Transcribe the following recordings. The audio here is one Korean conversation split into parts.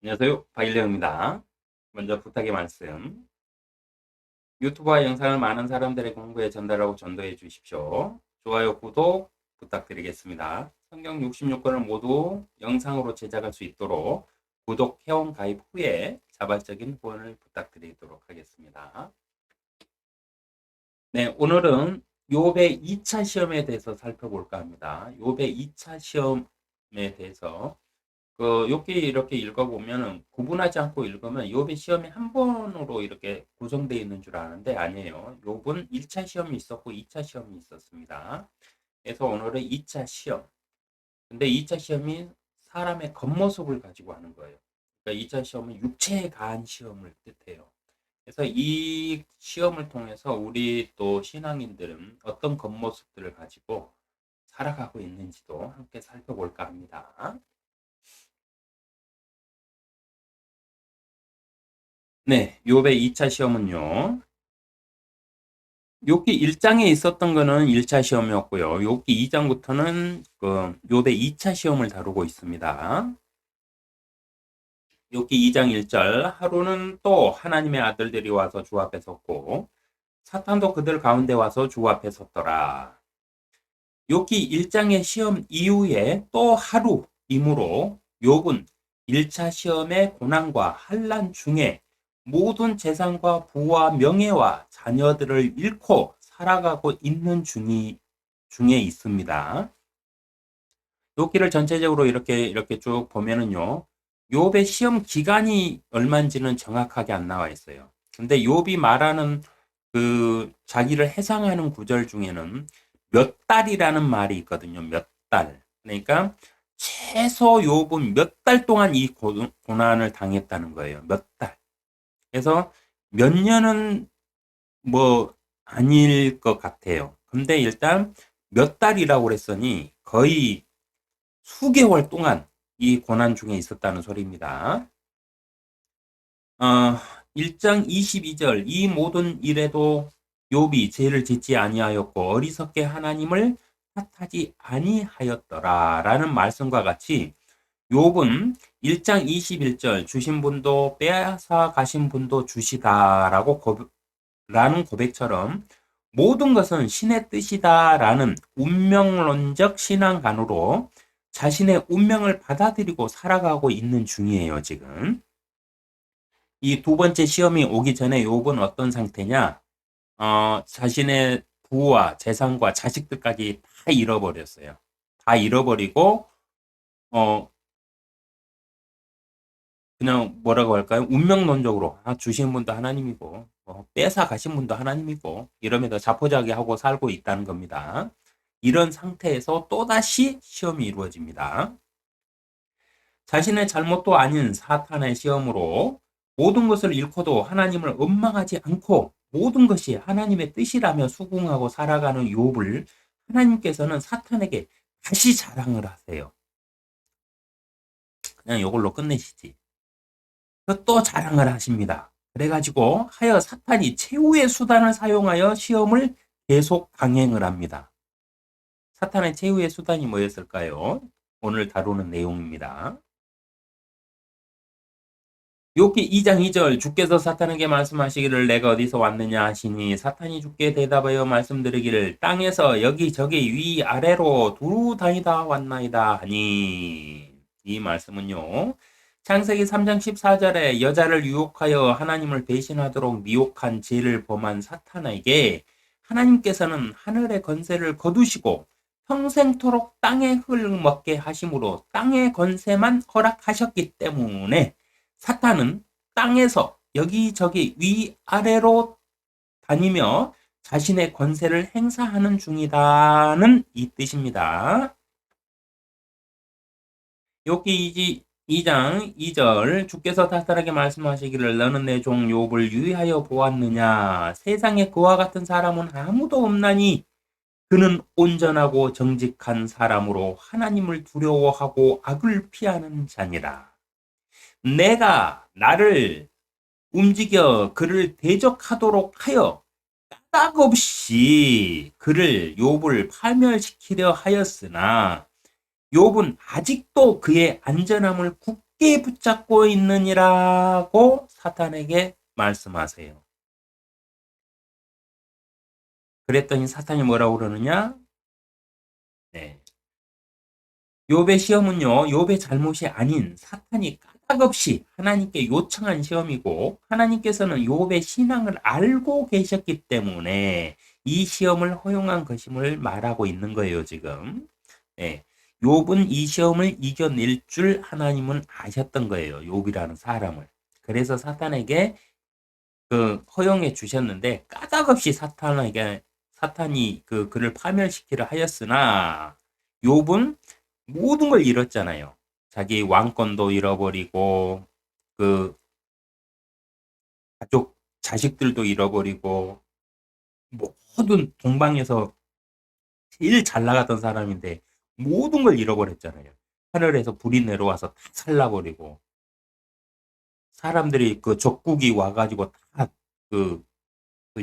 안녕하세요. 박일령입니다. 먼저 부탁의 말씀. 유튜브와 영상을 많은 사람들의 공부에 전달하고 전도해 주십시오. 좋아요, 구독 부탁드리겠습니다. 성경 66권을 모두 영상으로 제작할 수 있도록 구독, 회원 가입 후에 자발적인 후원을 부탁드리도록 하겠습니다. 네, 오늘은 욥의 2차 시험에 대해서 살펴볼까 합니다. 욥의 2차 시험에 대해서 욥기 이렇게 읽어보면은 구분하지 않고 읽으면 욥의 시험이 한 번으로 이렇게 구성되어 있는 줄 아는데 아니에요. 욥은 1차 시험이 있었고 2차 시험이 있었습니다. 그래서 오늘은 2차 시험. 근데 2차 시험이 사람의 겉모습을 가지고 하는 거예요. 그러니까 2차 시험은 육체에 가한 시험을 뜻해요. 그래서 이 시험을 통해서 우리 또 신앙인들은 어떤 겉모습들을 가지고 살아가고 있는지도 함께 살펴볼까 합니다. 네, 욥의 2차 시험은요. 욥기 1장에 있었던 거는 1차 시험이었고요. 욥기 2장부터는 욥의 2차 시험을 다루고 있습니다. 욥기 2장 1절 하루는 또 하나님의 아들들이 와서 주 앞에 섰고 사탄도 그들 가운데 와서 주 앞에 섰더라. 욥기 1장의 시험 이후에 또 하루이므로 욥은 1차 시험의 고난과 환난 중에 모든 재산과 부와 명예와 자녀들을 잃고 살아가고 있는 중에 있습니다. 욥기를 전체적으로 이렇게 쭉 보면은요. 욥의 시험 기간이 얼마인지는 정확하게 안 나와 있어요. 근데 욥이 말하는 자기를 해상하는 구절 중에는 몇 달이라는 말이 있거든요. 몇 달. 그러니까 최소 욥은 몇 달 동안 이 고난을 당했다는 거예요. 몇 달. 그래서 몇 년은 뭐 아닐 것 같아요. 근데 일단 몇 달이라고 그랬으니 거의 수개월 동안 이 고난 중에 있었다는 소리입니다. 어, 1장 22절 이 모든 일에도 욥이 죄를 짓지 아니하였고 어리석게 하나님을 탓하지 아니하였더라라는 말씀과 같이 욥은 1장 21절 주신 분도 빼앗아 가신 분도 주시다라고 라는 고백처럼 모든 것은 신의 뜻이다라는 운명론적 신앙관으로 자신의 운명을 받아들이고 살아가고 있는 중이에요, 지금. 이 두 번째 시험이 오기 전에 욥은 어떤 상태냐? 자신의 부와 재산과 자식들까지 다 잃어버렸어요. 다 잃어버리고, 어, 그냥 뭐라고 할까요? 운명론적으로, 주신 분도 하나님이고, 뺏어 가신 분도 하나님이고, 이러면서 자포자기하고 살고 있다는 겁니다. 이런 상태에서 또다시 시험이 이루어집니다. 자신의 잘못도 아닌 사탄의 시험으로 모든 것을 잃고도 하나님을 원망하지 않고 모든 것이 하나님의 뜻이라며 수긍하고 살아가는 욥을 하나님께서는 사탄에게 다시 자랑을 하세요. 그냥 이걸로 끝내시지. 또 자랑을 하십니다. 그래가지고 하여 사탄이 최후의 수단을 사용하여 시험을 계속 강행을 합니다. 사탄의 최후의 수단이 뭐였을까요? 오늘 다루는 내용입니다. 욥기 2장 2절 주께서 사탄에게 말씀하시기를 내가 어디서 왔느냐 하시니 사탄이 주께 대답하여 말씀드리기를 땅에서 여기저기 위아래로 두루 다니다 왔나이다 하니 이 말씀은요. 창세기 3장 14절에 여자를 유혹하여 하나님을 배신하도록 미혹한 죄를 범한 사탄에게 하나님께서는 하늘의 권세를 거두시고 평생토록 땅의 흙을 먹게 하심으로 땅의 권세만 허락하셨기 때문에 사탄은 땅에서 여기저기 위아래로 다니며 자신의 권세를 행사하는 중이다는 이 뜻입니다. 욥기 2장 2절 주께서 사탄에게 말씀하시기를 너는 내 종 욥을 유의하여 보았느냐 세상에 그와 같은 사람은 아무도 없나니 그는 온전하고 정직한 사람으로 하나님을 두려워하고 악을 피하는 자니라. 내가 나를 움직여 그를 대적하도록 하여 까닭없이 그를 욥을 파멸시키려 하였으나 욥은 아직도 그의 안전함을 굳게 붙잡고 있느니라고 사탄에게 말씀하세요. 그랬더니 사탄이 뭐라고 그러느냐? 네. 욥의 시험은요, 욥의 잘못이 아닌 사탄이 까닭없이 하나님께 요청한 시험이고, 하나님께서는 욥의 신앙을 알고 계셨기 때문에 이 시험을 허용한 것임을 말하고 있는 거예요, 지금. 네. 욥은 이 시험을 이겨낼 줄 하나님은 아셨던 거예요, 욥이라는 사람을. 그래서 사탄에게 그 허용해 주셨는데, 까닭없이 사탄이 그를 파멸시키려 하였으나, 욥은 모든 걸 잃었잖아요. 자기 왕권도 잃어버리고, 그 가족, 자식들도 잃어버리고, 모든 동방에서 제일 잘 나갔던 사람인데, 모든 걸 잃어버렸잖아요. 하늘에서 불이 내려와서 다 살라버리고, 사람들이 그 적국이 와가지고 다그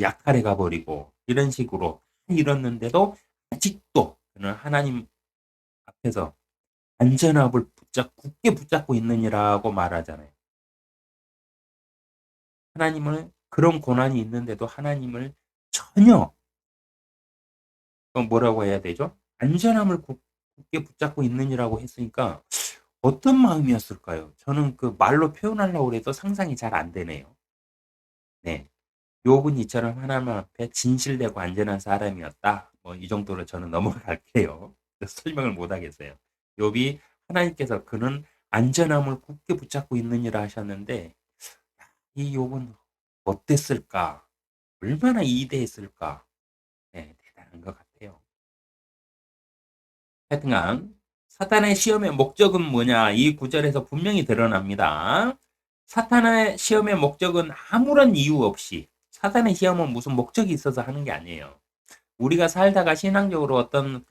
약탈해 가버리고, 이런 식으로 다 잃었는데도 아직도 그는 하나님 앞에서 안전함을 굳게 붙잡고 있느니라고 말하잖아요. 하나님은 그런 고난이 있는데도 하나님을 전혀 뭐라고 해야 되죠? 안전함을 굳게 붙잡고 있느니라고 했으니까 어떤 마음이었을까요? 저는 그 말로 표현하려고 해도 상상이 잘 안 되네요. 네. 욥은 이처럼 하나님 앞에 진실되고 안전한 사람이었다. 뭐 이 정도로 저는 넘어갈게요. 설명을 못 하겠어요. 욥이 하나님께서 그는 안전함을 굳게 붙잡고 있느니라 하셨는데 이 욥은 어땠을까? 얼마나 이대했을까? 네, 대단한 것 같아요. 하여튼간 사탄의 시험의 목적은 뭐냐? 이 구절에서 분명히 드러납니다. 사탄의 시험의 목적은 아무런 이유 없이 사탄의 시험은 무슨 목적이 있어서 하는 게 아니에요. 우리가 살다가 신앙적으로 어떤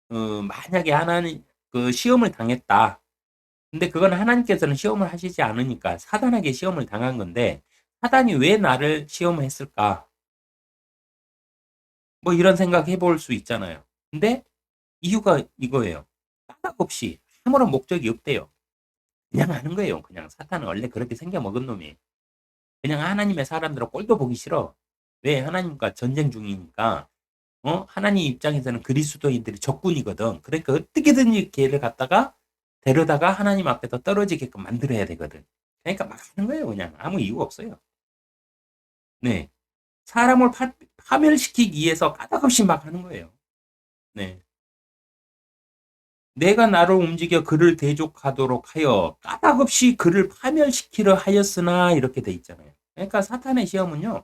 만약에 하나님 그 시험을 당했다. 근데 그건 하나님께서는 시험을 하시지 않으니까 사단에게 시험을 당한 건데 사단이 왜 나를 시험했을까? 뭐 이런 생각 해볼 수 있잖아요. 근데 이유가 이거예요. 까닭 없이 아무런 목적이 없대요. 그냥 하는 거예요. 그냥 사탄은 원래 그렇게 생겨 먹은 놈이에요. 그냥 하나님의 사람들은 꼴도 보기 싫어. 왜? 하나님과 전쟁 중이니까. 하나님 입장에서는 그리스도인들이 적군이거든. 그러니까 어떻게든지 걔를 갖다가 데려다가 하나님 앞에서 떨어지게끔 만들어야 되거든. 그러니까 막 하는 거예요. 그냥 아무 이유 없어요. 네. 사람을 파멸시키기 위해서 까닭없이 막 하는 거예요. 네. 내가 나를 움직여 그를 대적하도록 하여 까닭없이 그를 파멸시키려 하였으나 이렇게 돼 있잖아요. 그러니까 사탄의 시험은요.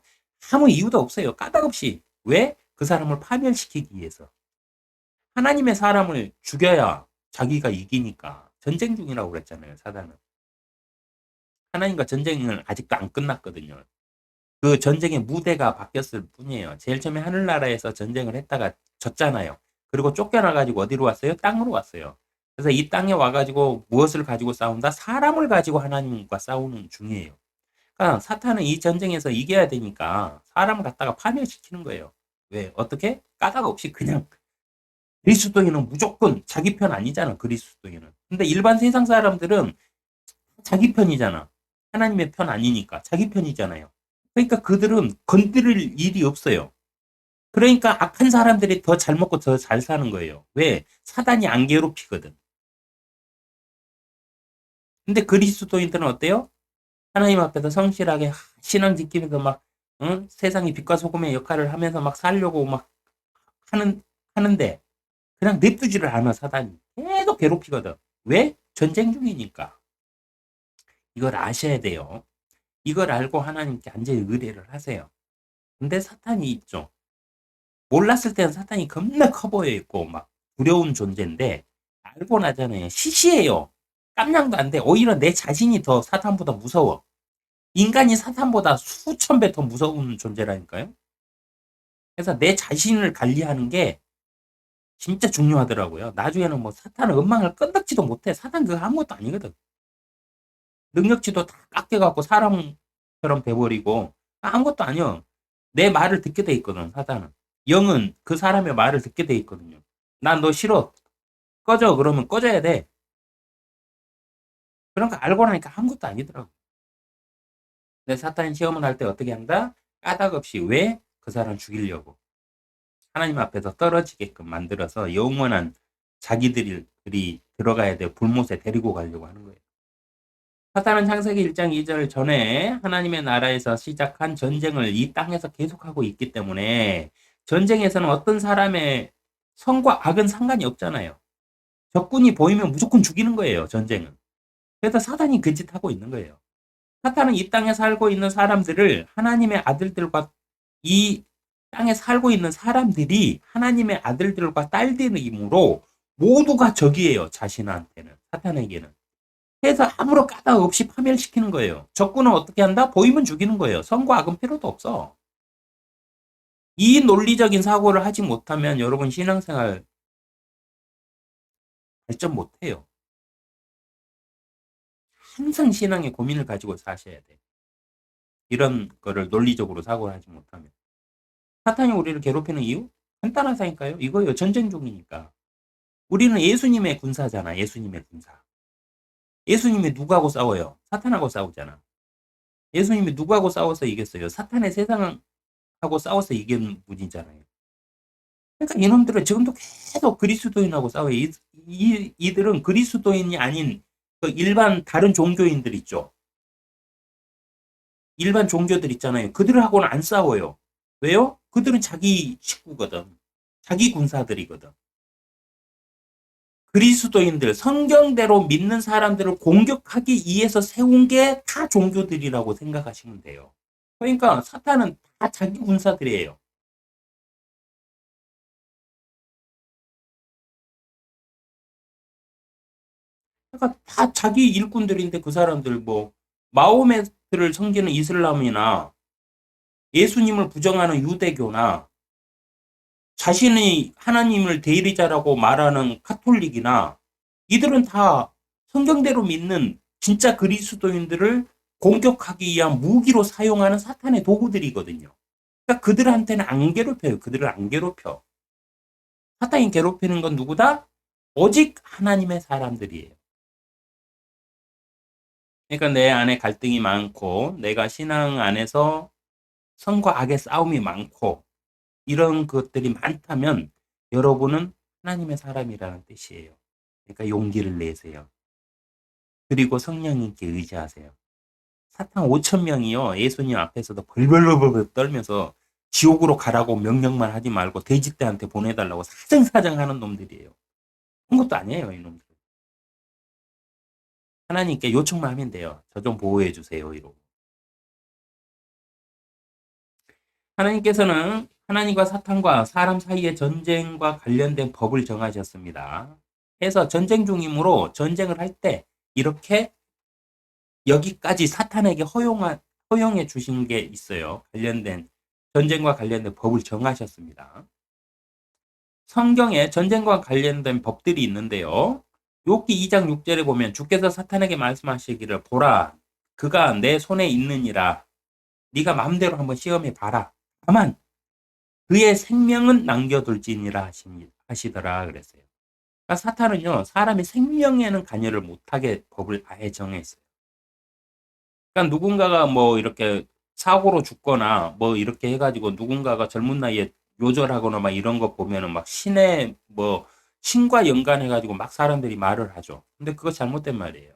아무 이유도 없어요. 까닭없이. 왜? 그 사람을 파멸시키기 위해서. 하나님의 사람을 죽여야 자기가 이기니까. 전쟁 중이라고 그랬잖아요. 사단은. 하나님과 전쟁은 아직도 안 끝났거든요. 그 전쟁의 무대가 바뀌었을 뿐이에요. 제일 처음에 하늘나라에서 전쟁을 했다가 졌잖아요. 그리고 쫓겨나가지고 어디로 왔어요? 땅으로 왔어요. 그래서 이 땅에 와가지고 무엇을 가지고 싸운다? 사람을 가지고 하나님과 싸우는 중이에요. 그러니까 사탄은 이 전쟁에서 이겨야 되니까 사람을 갖다가 파멸시키는 거예요. 왜? 어떻게? 까닭 없이 그냥 그리스도인은 무조건 자기 편 아니잖아. 그리스도인은. 근데 일반 세상 사람들은 자기 편이잖아. 하나님의 편 아니니까 자기 편이잖아요. 그러니까 그들은 건드릴 일이 없어요. 그러니까 악한 사람들이 더 잘 먹고 더 잘 사는 거예요. 왜? 사단이 안 괴롭히거든. 근데 그리스도인들은 어때요? 하나님 앞에서 성실하게 신앙 지키면서 막 세상이 빛과 소금의 역할을 하면서 막 살려고 막 하는 하는데 그냥 냅두지를 않아 사단이 계속 괴롭히거든. 왜? 전쟁 중이니까. 이걸 아셔야 돼요. 이걸 알고 하나님께 완전히 의뢰를 하세요. 근데 사탄이 있죠. 몰랐을 때는 사탄이 겁나 커 보여 있고 막 두려운 존재인데 알고 나잖아요. 시시해요. 깜냥도 안 돼. 오히려 내 자신이 더 사탄보다 무서워. 인간이 사탄보다 수천 배 더 무서운 존재라니까요. 그래서 내 자신을 관리하는 게 진짜 중요하더라고요. 나중에는 뭐 사탄은 엉망을 끈덕지도 못해. 사탄 그거 아무것도 아니거든. 능력치도 다 깎여갖고 사람처럼 돼버리고 아무것도 아니야. 내 말을 듣게 돼 있거든, 사탄은. 영은 그 사람의 말을 듣게 돼 있거든요. 난 너 싫어. 꺼져. 그러면 꺼져야 돼. 그런 거 알고 나니까 아무것도 아니더라고. 근데 사탄이 시험을 할 때 어떻게 한다? 까닭없이 왜? 그 사람 죽이려고. 하나님 앞에서 떨어지게끔 만들어서 영원한 자기들이 들어가야 될 불못에 데리고 가려고 하는 거예요. 사탄은 창세기 1장 2절 전에 하나님의 나라에서 시작한 전쟁을 이 땅에서 계속하고 있기 때문에 전쟁에서는 어떤 사람의 선과 악은 상관이 없잖아요. 적군이 보이면 무조건 죽이는 거예요, 전쟁은. 그래서 사탄이 그 짓 하고 있는 거예요. 사탄은 이 땅에 살고 있는 사람들을 하나님의 아들들과 이 땅에 살고 있는 사람들이 하나님의 아들들과 딸들이므로 모두가 적이에요, 자신한테는. 사탄에게는. 그래서 아무런 까닭 없이 파멸시키는 거예요. 적군은 어떻게 한다? 보이면 죽이는 거예요. 선과 악은 필요도 없어. 이 논리적인 사고를 하지 못하면 여러분 신앙생활 발전 못해요. 항상 신앙에 고민을 가지고 사셔야 돼. 이런 거를 논리적으로 사고를 하지 못하면. 사탄이 우리를 괴롭히는 이유? 간단하다니까요. 이거요. 전쟁 중이니까. 우리는 예수님의 군사잖아. 예수님의 군사. 예수님이 누구하고 싸워요? 사탄하고 싸우잖아. 예수님이 누구하고 싸워서 이겼어요? 사탄의 세상하고 싸워서 이긴 분이잖아요. 그러니까 이놈들은 지금도 계속 그리스도인하고 싸워요. 이들은 그리스도인이 아닌 그 일반 다른 종교인들 있죠. 일반 종교들 있잖아요. 그들하고는 안 싸워요. 왜요? 그들은 자기 식구거든. 자기 군사들이거든. 그리스도인들, 성경대로 믿는 사람들을 공격하기 위해서 세운 게 다 종교들이라고 생각하시면 돼요. 그러니까 사탄은 다 자기 군사들이에요. 그러니까 다 자기 일꾼들인데 그 사람들 뭐 마호메트를 섬기는 이슬람이나 예수님을 부정하는 유대교나 자신이 하나님을 대리자라고 말하는 카톨릭이나 이들은 다 성경대로 믿는 진짜 그리스도인들을 공격하기 위한 무기로 사용하는 사탄의 도구들이거든요. 그러니까 그들한테는 안 괴롭혀요. 그들을 안 괴롭혀. 사탄이 괴롭히는 건 누구다? 오직 하나님의 사람들이에요. 그러니까 내 안에 갈등이 많고 내가 신앙 안에서 선과 악의 싸움이 많고 이런 것들이 많다면 여러분은 하나님의 사람이라는 뜻이에요. 그러니까 용기를 내세요. 그리고 성령님께 의지하세요. 사탄 5천 명이요. 예수님 앞에서도 벌벌벌 떨면서 지옥으로 가라고 명령만 하지 말고 돼지떼한테 보내달라고 사정사정 하는 놈들이에요. 아무것도 아니에요, 이놈들. 하나님께 요청만 하면 돼요. 저 좀 보호해 주세요, 이러고. 하나님께서는 하나님과 사탄과 사람 사이의 전쟁과 관련된 법을 정하셨습니다. 그래서 전쟁 중이므로 전쟁을 할 때 이렇게 여기까지 사탄에게 허용해 주신 게 있어요. 관련된 전쟁과 관련된 법을 정하셨습니다. 성경에 전쟁과 관련된 법들이 있는데요. 욥기 2장 6절에 보면 주께서 사탄에게 말씀하시기를 보라 그가 내 손에 있느니라 네가 마음대로 한번 시험해 봐라. 다만 그의 생명은 남겨둘지니라 하시더라 그랬어요. 그러니까 사탄은요 사람의 생명에는 관여를 못하게 법을 아예 정했어요. 그러니까 누군가가 뭐 이렇게 사고로 죽거나 뭐 이렇게 해가지고 누군가가 젊은 나이에 요절하거나 막 이런 거 보면은 막 신의 뭐 신과 연관해가지고 막 사람들이 말을 하죠. 근데 그거 잘못된 말이에요.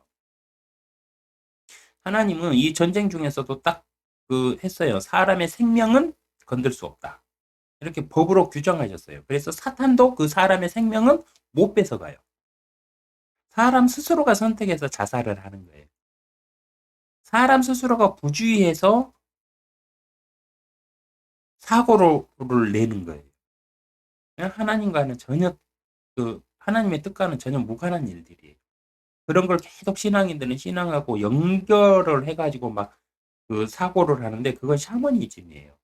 하나님은 이 전쟁 중에서도 딱 그 했어요. 사람의 생명은 건들 수 없다. 이렇게 법으로 규정하셨어요. 그래서 사탄도 그 사람의 생명은 못 뺏어가요. 사람 스스로가 선택해서 자살을 하는 거예요. 사람 스스로가 부주의해서 사고를 내는 거예요. 하나님과는 전혀 그 하나님의 뜻과는 전혀 무관한 일들이에요. 그런 걸 계속 신앙인들은 신앙하고 연결을 해가지고 막 그 사고를 하는데 그건 샤머니즘이에요.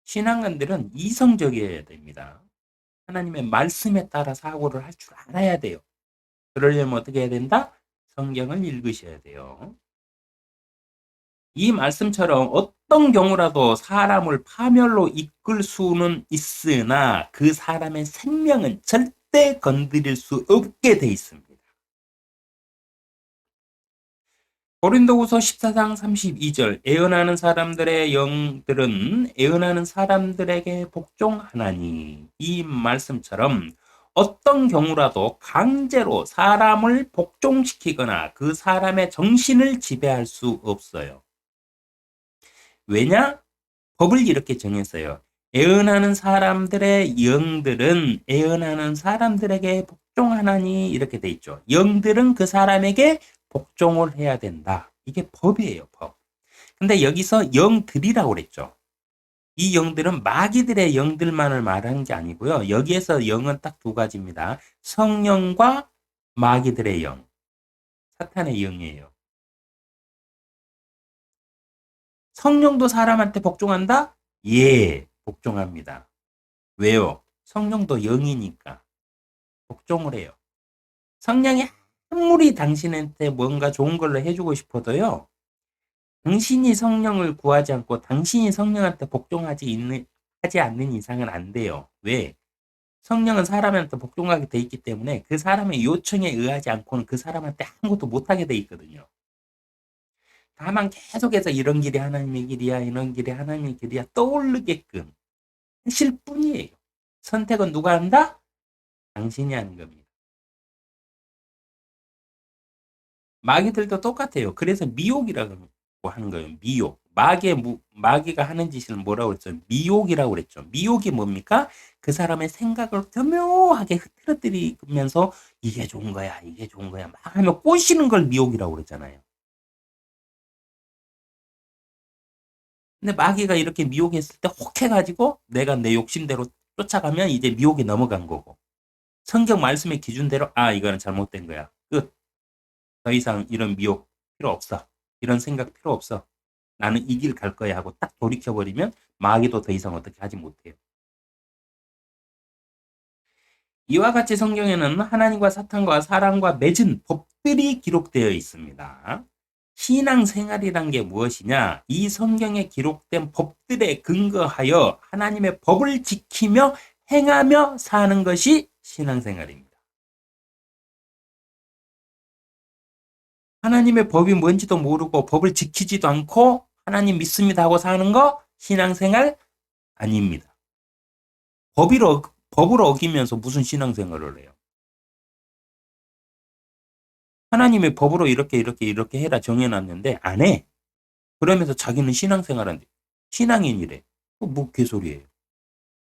신앙인들은 이성적이어야 됩니다. 하나님의 말씀에 따라 사고를 할 줄 알아야 돼요. 그러려면 어떻게 해야 된다? 성경을 읽으셔야 돼요. 이 말씀처럼 어떤 경우라도 사람을 파멸로 이끌 수는 있으나 그 사람의 생명은 절대 건드릴 수 없게 돼 있습니다. 고린도후서 14장 32절 애언하는 사람들의 영들은 애언하는 사람들에게 복종하나니 이 말씀처럼 어떤 경우라도 강제로 사람을 복종시키거나 그 사람의 정신을 지배할 수 없어요. 왜냐? 법을 이렇게 정했어요. 애언하는 사람들의 영들은 애언하는 사람들에게 복종하나니 이렇게 돼 있죠. 영들은 그 사람에게 복종을 해야 된다. 이게 법이에요, 법. 근데 여기서 영들이라고 그랬죠. 이 영들은 마귀들의 영들만을 말하는 게 아니고요. 여기에서 영은 딱 두 가지입니다. 성령과 마귀들의 영, 사탄의 영이에요. 성령도 사람한테 복종한다? 예, 복종합니다. 왜요? 성령도 영이니까 복종을 해요. 성령이 아무리 당신한테 뭔가 좋은 걸로 해주고 싶어도요. 당신이 성령을 구하지 않고 당신이 성령한테 하지 않는 이상은 안 돼요. 왜? 성령은 사람한테 복종하게 돼 있기 때문에 그 사람의 요청에 의하지 않고는 그 사람한테 아무것도 못하게 돼 있거든요. 다만 계속해서 이런 길이 하나님의 길이야, 이런 길이 하나님의 길이야 떠오르게끔 하실 뿐이에요. 선택은 누가 한다? 당신이 하는 겁니다. 마귀들도 똑같아요. 그래서 미혹이라고 하는 거예요. 미혹. 마귀가 하는 짓을 뭐라고 그랬죠? 미혹이라고 그랬죠. 미혹이 뭡니까? 그 사람의 생각을 교묘하게 흐트러뜨리면서 이게 좋은 거야, 이게 좋은 거야 막 하면 꼬시는 걸 미혹이라고 그랬잖아요. 근데 마귀가 이렇게 미혹했을 때 혹해가지고 내가 내 욕심대로 쫓아가면 이제 미혹이 넘어간 거고 성경 말씀의 기준대로 이거는 잘못된 거야. 끝. 더 이상 이런 미혹 필요 없어. 이런 생각 필요 없어. 나는 이 길 갈 거야 하고 딱 돌이켜버리면 마귀도 더 이상 어떻게 하지 못해요. 이와 같이 성경에는 하나님과 사탄과 사람과 맺은 법들이 기록되어 있습니다. 신앙생활이란 게 무엇이냐? 이 성경에 기록된 법들에 근거하여 하나님의 법을 지키며 행하며 사는 것이 신앙생활입니다. 하나님의 법이 뭔지도 모르고 법을 지키지도 않고 하나님 믿습니다 하고 사는 거 신앙생활 아닙니다. 법을 어기면서 무슨 신앙생활을 해요? 하나님의 법으로 이렇게 해라 정해놨는데 안 해. 그러면서 자기는 신앙생활한대. 신앙인이래. 뭐 개소리예요.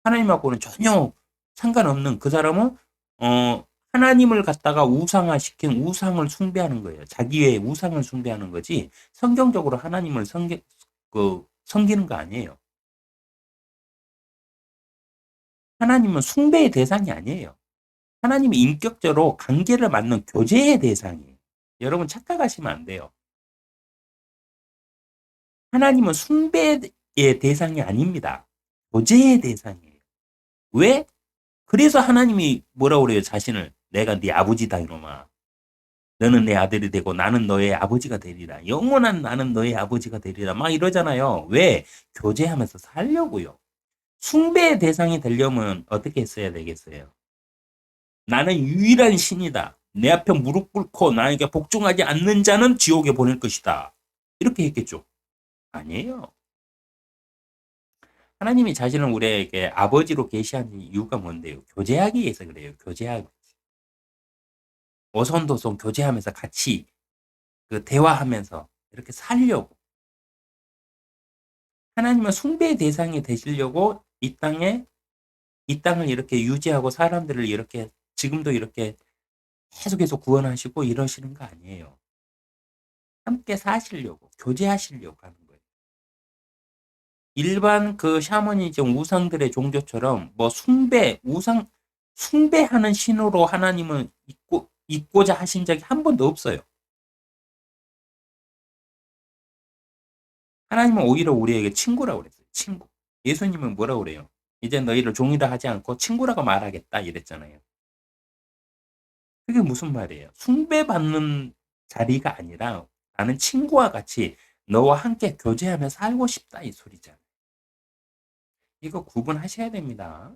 하나님하고는 전혀 상관없는 그 사람은 하나님을 갖다가 우상화시킨 우상을 숭배하는 거예요. 자기의 우상을 숭배하는 거지 성경적으로 하나님을 섬기는 거 아니에요. 하나님은 숭배의 대상이 아니에요. 하나님이 인격적으로 관계를 맺는 교제의 대상이에요. 여러분 착각하시면 안 돼요. 하나님은 숭배의 대상이 아닙니다. 교제의 대상이에요. 왜? 그래서 하나님이 뭐라고 그래요? 자신을 내가 네 아버지다 이놈아. 너는 내 아들이 되고 나는 너의 아버지가 되리라. 영원한 나는 너의 아버지가 되리라. 막 이러잖아요. 왜? 교제하면서 살려고요. 숭배의 대상이 되려면 어떻게 했어야 되겠어요? 나는 유일한 신이다. 내 앞에 무릎 꿇고 나에게 복종하지 않는 자는 지옥에 보낼 것이다. 이렇게 했겠죠. 아니에요. 하나님이 자신을 우리에게 아버지로 계시한 이유가 뭔데요? 교제하기 위해서 그래요. 교제하기. 오손도손 교제하면서 같이 대화하면서 이렇게 살려고. 하나님은 숭배의 대상이 되시려고 이 땅을 이렇게 유지하고 사람들을 이렇게 지금도 이렇게 계속해서 구원하시고 이러시는 거 아니에요. 함께 사시려고, 교제하시려고 하는 거예요. 일반 샤머니즘 우상들의 종교처럼 뭐 숭배하는 신으로 하나님은 있고자 하신 적이 한 번도 없어요. 하나님은 오히려 우리에게 친구라고 그랬어요. 친구. 예수님은 뭐라고 그래요? 이제 너희를 종이라 하지 않고 친구라고 말하겠다 이랬잖아요. 그게 무슨 말이에요? 숭배받는 자리가 아니라 나는 친구와 같이 너와 함께 교제하며 살고 싶다 이 소리잖아요. 이거 구분하셔야 됩니다.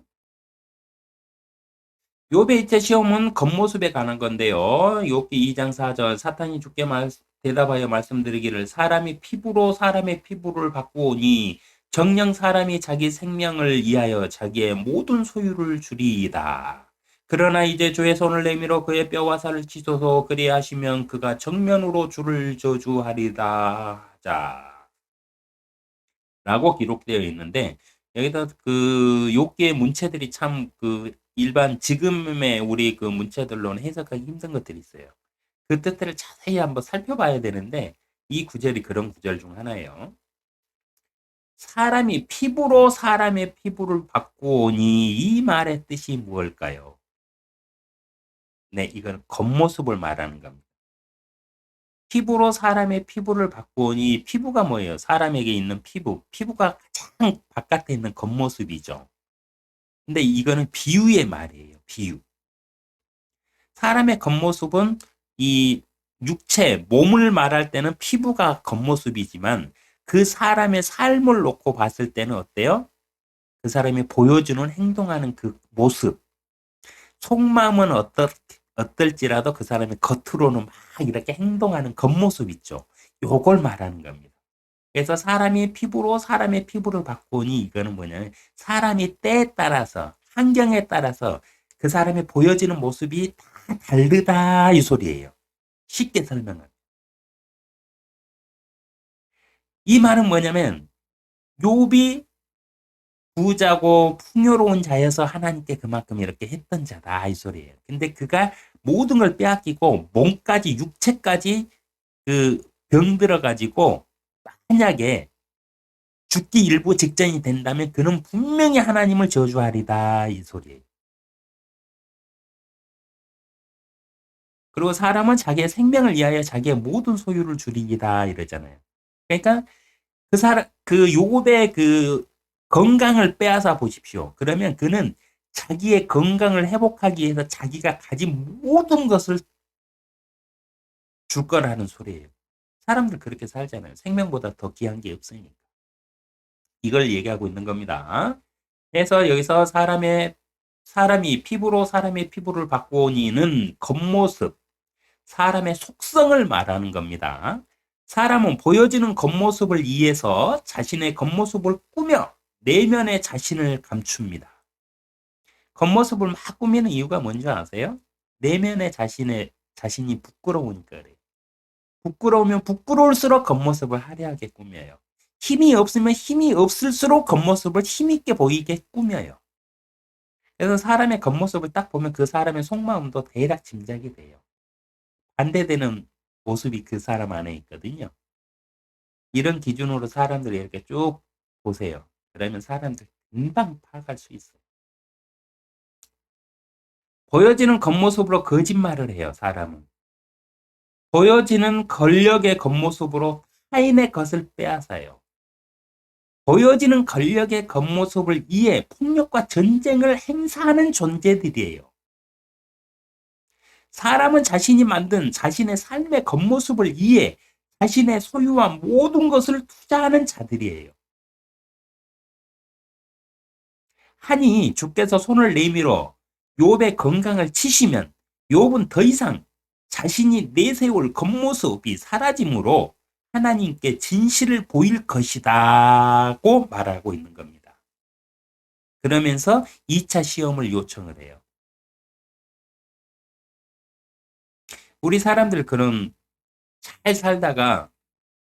욥의 이체 시험은 겉모습에 관한 건데요. 욥기 2장 4절 사탄이 주께 대답하여 말씀드리기를 사람이 피부로 사람의 피부를 바꾸오니 정녕 사람이 자기 생명을 위하여 자기의 모든 소유를 주리이다. 그러나 이제 주의 손을 내밀어 그의 뼈와 살을 찢어서 그리하시면 그가 정면으로 주를 저주하리다. 자, 라고 기록되어 있는데 여기서 그 욥기의 문체들이 참 그 일반 지금의 우리 그 문체들로는 해석하기 힘든 것들이 있어요. 그 뜻들을 자세히 한번 살펴봐야 되는데 이 구절이 그런 구절 중 하나예요. 사람이 피부로 사람의 피부를 바꾸오니 이 말의 뜻이 무엇일까요? 네, 이건 겉모습을 말하는 겁니다. 피부로 사람의 피부를 바꾸오니 피부가 뭐예요? 사람에게 있는 피부. 피부가 가장 바깥에 있는 겉모습이죠. 근데 이거는 비유의 말이에요. 비유. 사람의 겉모습은 이 육체, 몸을 말할 때는 피부가 겉모습이지만 그 사람의 삶을 놓고 봤을 때는 어때요? 그 사람이 보여주는 행동하는 그 모습, 속마음은 어떨지라도 그 사람이 겉으로는 막 이렇게 행동하는 겉모습 있죠. 요걸 말하는 겁니다. 그래서 사람이 피부로 사람의 피부를 바꾸니 이거는 뭐냐면 사람이 때에 따라서 환경에 따라서 그 사람이 보여지는 모습이 다 다르다 이 소리예요. 쉽게 설명은. 이 말은 뭐냐면 욥이 부자고 풍요로운 자여서 하나님께 그만큼 이렇게 했던 자다 이 소리예요. 근데 그가 모든 걸 빼앗기고 몸까지 육체까지 그 병들어 가지고 만약에 죽기 일부 직전이 된다면 그는 분명히 하나님을 저주하리다 이 소리예요. 그리고 사람은 자기의 생명을 위하여 자기의 모든 소유를 줄이기다 이러잖아요. 그러니까 그 사람 그 욥의 그 건강을 빼앗아 보십시오. 그러면 그는 자기의 건강을 회복하기 위해서 자기가 가진 모든 것을 줄 거라는 소리예요. 사람들 그렇게 살잖아요. 생명보다 더 귀한 게 없으니까. 이걸 얘기하고 있는 겁니다. 그래서 여기서 사람이 피부로 사람의 피부를 바꾸니는 겉모습, 사람의 속성을 말하는 겁니다. 사람은 보여지는 겉모습을 위해서 자신의 겉모습을 꾸며 내면의 자신을 감춥니다. 겉모습을 막 꾸미는 이유가 뭔지 아세요? 내면의 자신이 부끄러우니까 그래요. 부끄러우면 부끄러울수록 겉모습을 화려하게 꾸며요. 힘이 없으면 힘이 없을수록 겉모습을 힘있게 보이게 꾸며요. 그래서 사람의 겉모습을 딱 보면 그 사람의 속마음도 대략 짐작이 돼요. 반대되는 모습이 그 사람 안에 있거든요. 이런 기준으로 사람들이 이렇게 쭉 보세요. 그러면 사람들 금방 파악할 수 있어요. 보여지는 겉모습으로 거짓말을 해요, 사람은. 보여지는 권력의 겉모습으로 타인의 것을 빼앗아요. 보여지는 권력의 겉모습을 위해 폭력과 전쟁을 행사하는 존재들이에요. 사람은 자신이 만든 자신의 삶의 겉모습을 위해 자신의 소유한 모든 것을 투자하는 자들이에요. 하니 주께서 손을 내밀어 욥의 건강을 치시면 욥은 더 이상 자신이 내세울 겉모습이 사라짐으로 하나님께 진실을 보일 것이다고 말하고 있는 겁니다. 그러면서 2차 시험을 요청을 해요. 우리 사람들 그런 잘 살다가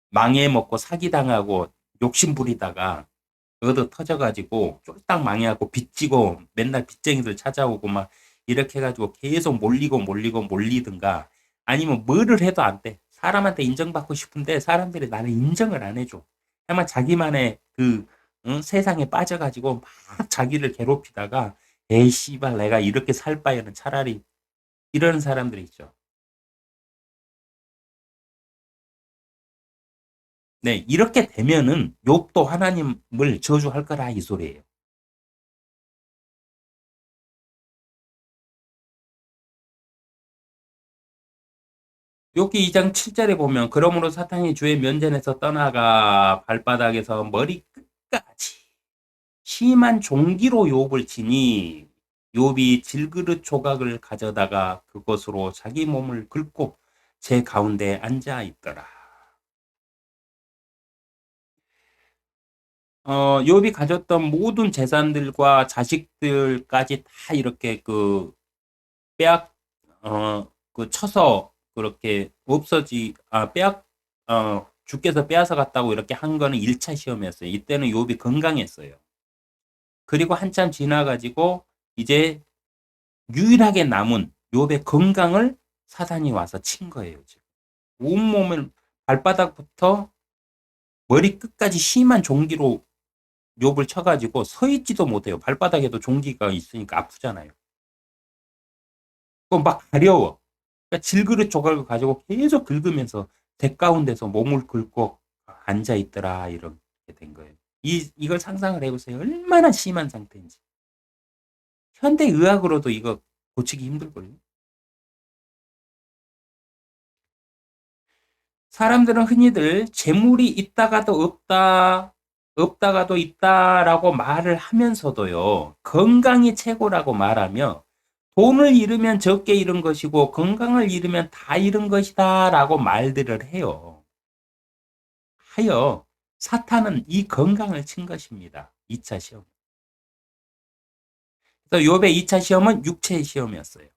망해먹고 사기당하고 욕심 부리다가 얻어 터져가지고 쫄딱 망해갖고 빚지고 맨날 빚쟁이들 찾아오고 막 이렇게 해가지고 계속 몰리든가 아니면 뭐를 해도 안 돼. 사람한테 인정받고 싶은데 사람들이 나를 인정을 안 해줘. 아마 자기만의 그 세상에 빠져가지고 막 자기를 괴롭히다가 에이 씨발 내가 이렇게 살 바에는 차라리 이런 사람들이 있죠. 네, 이렇게 되면은 욥도 하나님을 저주할 거라 이 소리예요. 욥기 2장 7절에 보면 그러므로 사탄이 주의 면전에서 떠나가 발바닥에서 머리 끝까지 심한 종기로 욥을 치니 욥이 질그릇 조각을 가져다가 그것으로 자기 몸을 긁고 제 가운데 앉아 있더라. 욥이 가졌던 모든 재산들과 자식들까지 다 이렇게 빼앗 쳐서 그렇게 주께서 빼앗아 갔다고 이렇게 한 거는 1차 시험이었어요. 이때는 욥이 건강했어요. 그리고 한참 지나가지고 이제 유일하게 남은 욥의 건강을 사단이 와서 친 거예요. 지금. 온몸을 발바닥부터 머리 끝까지 심한 종기로 욥을 쳐가지고 서 있지도 못해요. 발바닥에도 종기가 있으니까 아프잖아요. 그거 막 가려워. 그러니까 질그릇 조각을 가지고 계속 긁으면서 대 가운데서 몸을 긁고 앉아 있더라 이렇게 된 거예요. 이걸 상상을 해보세요. 얼마나 심한 상태인지. 현대 의학으로도 이거 고치기 힘들걸요. 사람들은 흔히들 재물이 있다가도 없다가도 있다라고 말을 하면서도요, 건강이 최고라고 말하며 돈을 잃으면 적게 잃은 것이고 건강을 잃으면 다 잃은 것이다라고 말들을 해요. 하여 사탄은 이 건강을 친 것입니다. 2차 시험. 그래서 욥의 2차 시험은 육체의 시험이었어요.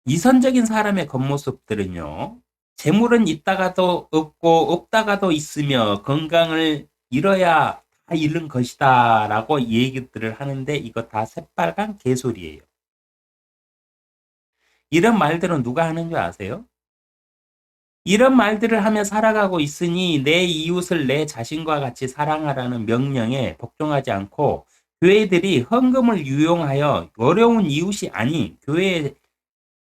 이선적인 사람의 겉모습들은요, 재물은 있다가도 없고 없다가도 있으며 건강을 잃어야 다 잃은 것이다 라고 얘기들을 하는데 이거 다 새빨간 개소리예요. 이런 말들은 누가 하는 줄 아세요? 이런 말들을 하며 살아가고 있으니 내 이웃을 내 자신과 같이 사랑하라는 명령에 복종하지 않고 교회들이 헌금을 유용하여 어려운 이웃이 아닌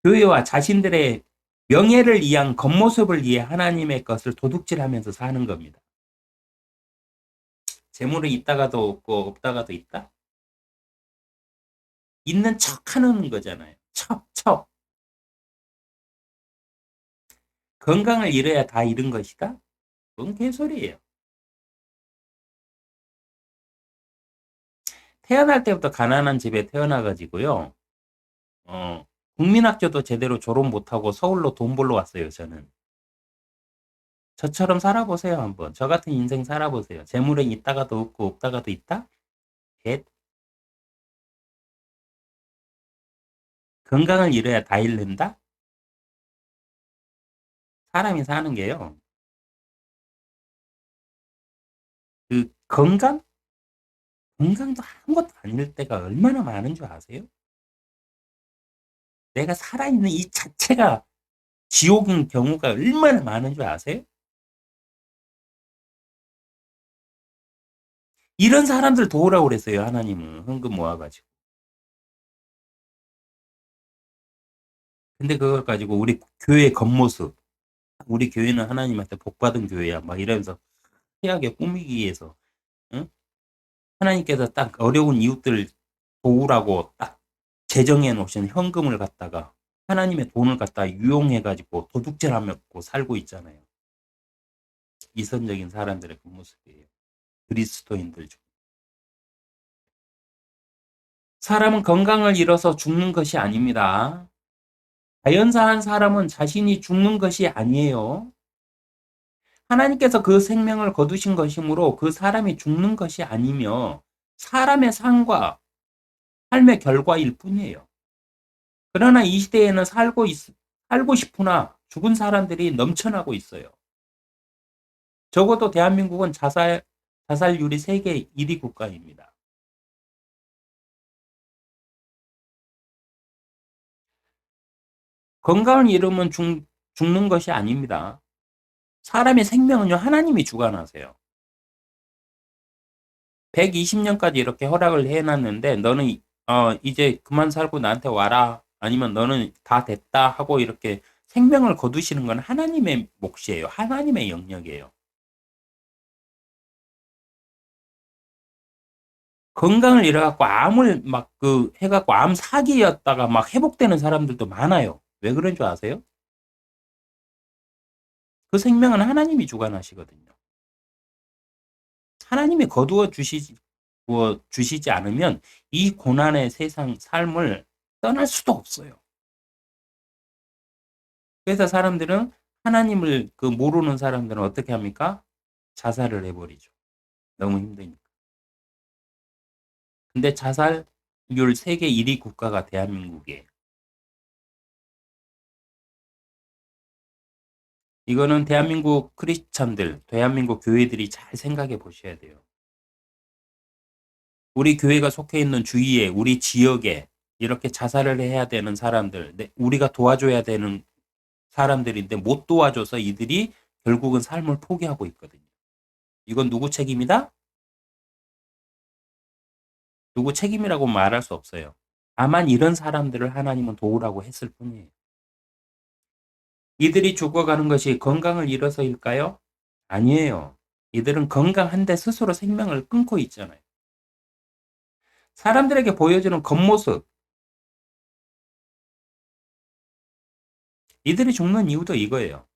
교회와 자신들의 명예를 위한 겉모습을 위해 하나님의 것을 도둑질하면서 사는 겁니다. 재물은 있다가도 없고 없다가도 있다? 있는 척 하는 거잖아요. 척. 건강을 잃어야 다 잃은 것이다? 그건 개소리예요. 태어날 때부터 가난한 집에 태어나가지고요. 국민학교도 제대로 졸업 못하고 서울로 돈 벌러 왔어요, 저는. 저처럼 살아보세요, 한번. 저 같은 인생 살아보세요. 재물은 있다가도 없고 없다가도 있다? 개, 건강을 잃어야 다 잃는다? 사람이 사는 게요. 건강? 건강도 아무것도 아닐 때가 얼마나 많은 줄 아세요? 내가 살아있는 이 자체가 지옥인 경우가 얼마나 많은 줄 아세요? 이런 사람들 도우라고 그랬어요, 하나님은. 헌금 모아가지고. 근데 그걸 가지고 우리 교회 겉모습, 우리 교회는 하나님한테 복받은 교회야. 막 이러면서 희하게 꾸미기 위해서, 응? 하나님께서 딱 어려운 이웃들 도우라고 딱 제정해 놓으신 현금을 갖다가 하나님의 돈을 갖다가 유용해가지고 도둑질하며 살고 있잖아요. 이선적인 사람들의 그 모습이에요. 그리스도인들 중. 사람은 건강을 잃어서 죽는 것이 아닙니다. 자연사한 사람은 자신이 죽는 것이 아니에요. 하나님께서 그 생명을 거두신 것이므로 그 사람이 죽는 것이 아니며 사람의 삶과 삶의 결과일 뿐이에요. 그러나 이 시대에는 살고 싶으나 죽은 사람들이 넘쳐나고 있어요. 적어도 대한민국은 자살률이 세계 1위 국가입니다. 건강을 잃으면 죽는 것이 아닙니다. 사람의 생명은요, 하나님이 주관하세요. 120년까지 이렇게 허락을 해놨는데, 너는, 이제 그만 살고 나한테 와라. 아니면 너는 다 됐다 하고 이렇게 생명을 거두시는 건 하나님의 몫이에요. 하나님의 영역이에요. 건강을 잃어갖고 해갖고 암 사기였다가 막 회복되는 사람들도 많아요. 왜 그런 줄 아세요? 그 생명은 하나님이 주관하시거든요. 하나님이 주시지 않으면 이 고난의 세상 삶을 떠날 수도 없어요. 그래서 사람들은 하나님을 모르는 사람들은 어떻게 합니까? 자살을 해버리죠. 너무 힘드니까. 근데 자살률 세계 1위 국가가 대한민국이에요. 이거는 대한민국 크리스찬들, 대한민국 교회들이 잘 생각해 보셔야 돼요. 우리 교회가 속해 있는 주위에, 우리 지역에 이렇게 자살을 해야 되는 사람들, 우리가 도와줘야 되는 사람들인데 못 도와줘서 이들이 결국은 삶을 포기하고 있거든요. 이건 누구 책임이다? 누구 책임이라고 말할 수 없어요. 다만 이런 사람들을 하나님은 도우라고 했을 뿐이에요. 이들이 죽어가는 것이 건강을 잃어서일까요? 아니에요. 이들은 건강한데 스스로 생명을 끊고 있잖아요. 사람들에게 보여주는 겉모습, 이들이 죽는 이유도 이거예요.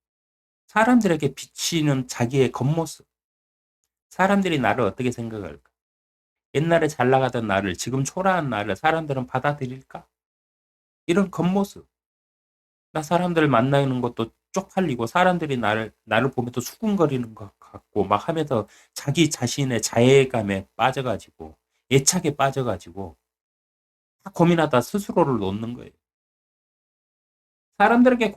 사람들에게 비치는 자기의 겉모습. 사람들이 나를 어떻게 생각할까? 옛날에 잘 나가던 나를, 지금 초라한 나를 사람들은 받아들일까? 이런 겉모습. 나 사람들을 만나는 것도 쪽팔리고 사람들이 나를 보면서 수군거리는 것 같고 막 하면서 자기 자신의 자괴감에 빠져가지고 애착에 빠져가지고 고민하다 스스로를 놓는 거예요. 사람들에게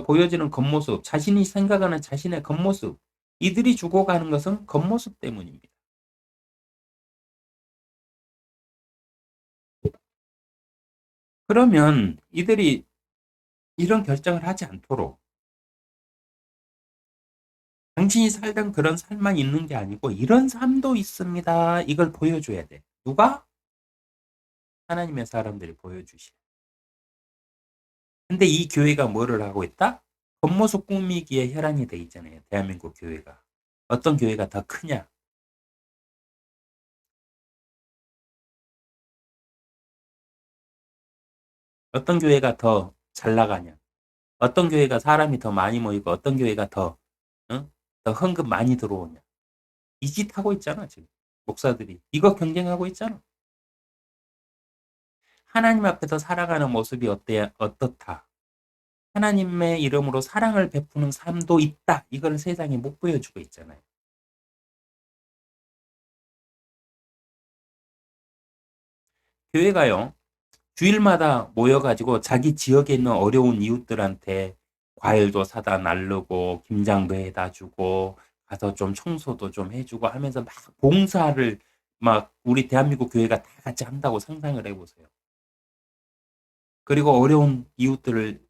보여지는 겉모습, 자신이 생각하는 자신의 겉모습, 이들이 죽어가는 것은 겉모습 때문입니다. 그러면 이들이 이런 결정을 하지 않도록 당신이 살던 그런 삶만 있는 게 아니고 이런 삶도 있습니다. 이걸 보여줘야 돼. 누가? 하나님의 사람들이 보여주시. 근데 이 교회가 뭐를 하고 있다? 겉모습 꾸미기에 혈안이 돼 있잖아요. 대한민국 교회가. 어떤 교회가 더 크냐? 어떤 교회가 더 잘 나가냐? 어떤 교회가 사람이 더 많이 모이고 어떤 교회가 더, 응? 더 헌금 많이 들어오냐? 이 짓 하고 있잖아, 지금. 목사들이. 이거 경쟁하고 있잖아. 하나님 앞에서 살아가는 모습이 어떻다. 하나님의 이름으로 사랑을 베푸는 삶도 있다. 이걸 세상에 못 보여주고 있잖아요. 교회가요, 주일마다 모여가지고 자기 지역에 있는 어려운 이웃들한테 과일도 사다 나르고, 김장도 해다 주고, 가서 좀 청소도 좀 해주고 하면서 막 봉사를 막 우리 대한민국 교회가 다 같이 한다고 상상을 해보세요. 그리고 어려운 이웃들을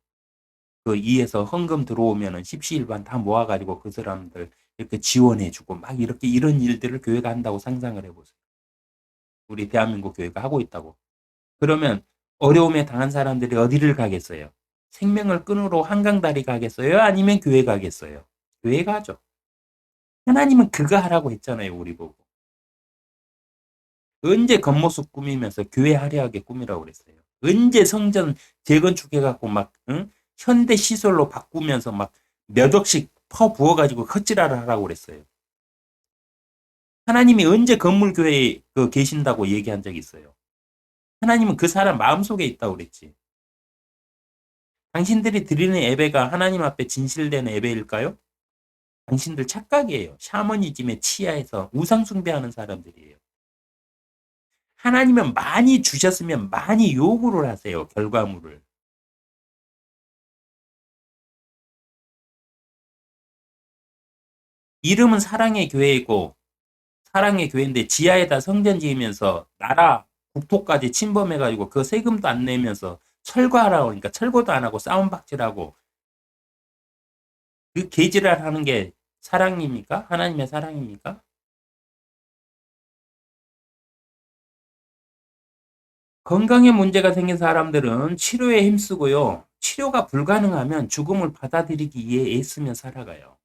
이에서 헌금 들어오면은 십시일반 다 모아가지고 그 사람들 이렇게 지원해주고 막 이렇게 이런 일들을 교회가 한다고 상상을 해보세요. 우리 대한민국 교회가 하고 있다고. 그러면 어려움에 당한 사람들이 어디를 가겠어요? 생명을 끊으러 한강다리 가겠어요? 아니면 교회 가겠어요? 교회 가죠. 하나님은 그거 하라고 했잖아요, 우리 보고. 언제 겉모습 꾸미면서 교회 화려하게 꾸미라고 그랬어요. 언제 성전 재건축해갖고 막, 응? 현대 시설로 바꾸면서 막 몇 억씩 퍼 부어가지고 헛질하를 하라고 그랬어요. 하나님이 언제 건물 교회에 계신다고 얘기한 적이 있어요. 하나님은 그 사람 마음속에 있다고 그랬지. 당신들이 드리는 예배가 하나님 앞에 진실된 예배일까요? 당신들 착각이에요. 샤머니즘의 치하에서 우상 숭배하는 사람들이에요. 하나님은 많이 주셨으면 많이 요구를 하세요. 결과물을. 이름은 사랑의 교회이고 사랑의 교회인데 지하에다 성전 지으면서 나라 국토까지 침범해가지고 그 세금도 안 내면서 철거하라고 하니까 철거도 안 하고 싸움박질하고 그 개지랄 하는 게 사랑입니까? 하나님의 사랑입니까? 건강에 문제가 생긴 사람들은 치료에 힘쓰고요. 치료가 불가능하면 죽음을 받아들이기 위해 애쓰며 살아가요.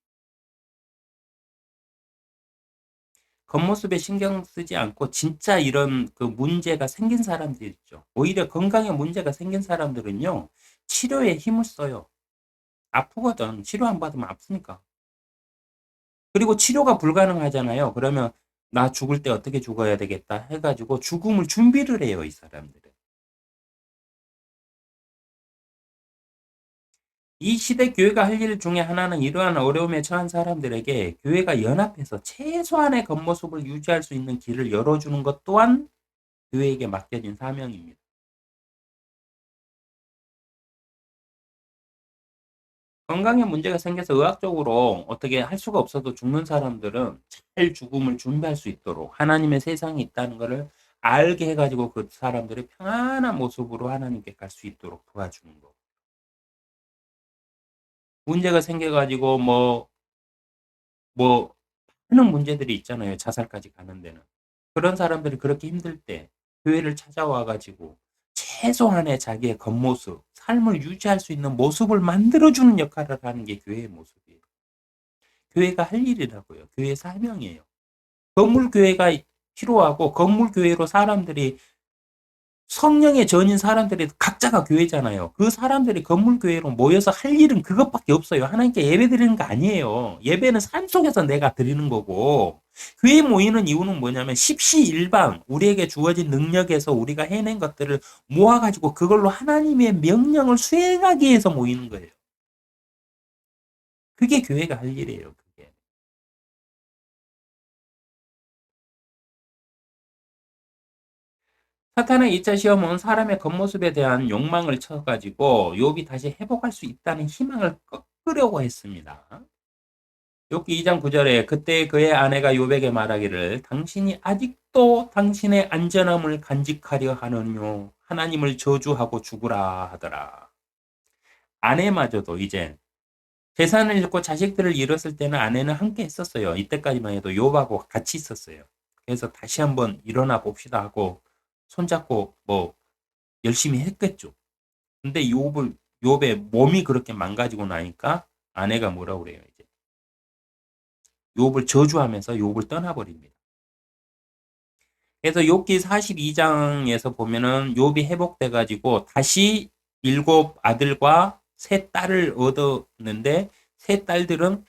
겉모습에 신경 쓰지 않고 진짜 이런 문제가 생긴 사람들 있죠. 오히려 건강에 문제가 생긴 사람들은요. 치료에 힘을 써요. 아프거든. 치료 안 받으면 아프니까. 그리고 치료가 불가능하잖아요. 그러면 나 죽을 때 어떻게 죽어야 되겠다 해가지고 죽음을 준비를 해요, 이 사람들은. 이 시대 교회가 할 일 중에 하나는 이러한 어려움에 처한 사람들에게 교회가 연합해서 최소한의 겉모습을 유지할 수 있는 길을 열어주는 것 또한 교회에게 맡겨진 사명입니다. 건강에 문제가 생겨서 의학적으로 어떻게 할 수가 없어도 죽는 사람들은 잘 죽음을 준비할 수 있도록 하나님의 세상이 있다는 것을 알게 해가지고 그 사람들이 평안한 모습으로 하나님께 갈 수 있도록 도와주는 거. 문제가 생겨가지고 뭐 하는 문제들이 있잖아요. 자살까지 가는 데는. 그런 사람들이 그렇게 힘들 때 교회를 찾아와가지고 최소한의 자기의 겉모습, 삶을 유지할 수 있는 모습을 만들어주는 역할을 하는 게 교회의 모습이에요. 교회가 할 일이라고요. 교회의 사명이에요. 건물 교회가 필요하고 건물 교회로 사람들이 성령의 전인 사람들이 각자가 교회잖아요. 그 사람들이 건물 교회로 모여서 할 일은 그것밖에 없어요. 하나님께 예배 드리는 거 아니에요. 예배는 삶 속에서 내가 드리는 거고 교회 모이는 이유는 뭐냐면 십시일반 우리에게 주어진 능력에서 우리가 해낸 것들을 모아가지고 그걸로 하나님의 명령을 수행하기 위해서 모이는 거예요. 그게 교회가 할 일이에요. 그게. 사탄의 2차 시험은 사람의 겉모습에 대한 욕망을 쳐가지고 욥이 다시 회복할 수 있다는 희망을 꺾으려고 했습니다. 욥기 2장 9절에 그때 그의 아내가 욥에게 말하기를 당신이 아직도 당신의 안전함을 간직하려 하느뇨 하나님을 저주하고 죽으라 하더라. 아내마저도 이제 재산을 잃고 자식들을 잃었을 때는 아내는 함께 했었어요. 이때까지만 해도 욥하고 같이 있었어요. 그래서 다시 한번 일어나 봅시다 하고 손잡고 열심히 했겠죠. 근데 욥의 몸이 그렇게 망가지고 나니까 아내가 뭐라고 그래요, 이제. 욥을 저주하면서 욥을 떠나버립니다. 그래서 욥기 42장에서 보면은 욥이 회복돼 가지고 다시 7 아들과 3 딸을 얻었는데 3 딸들은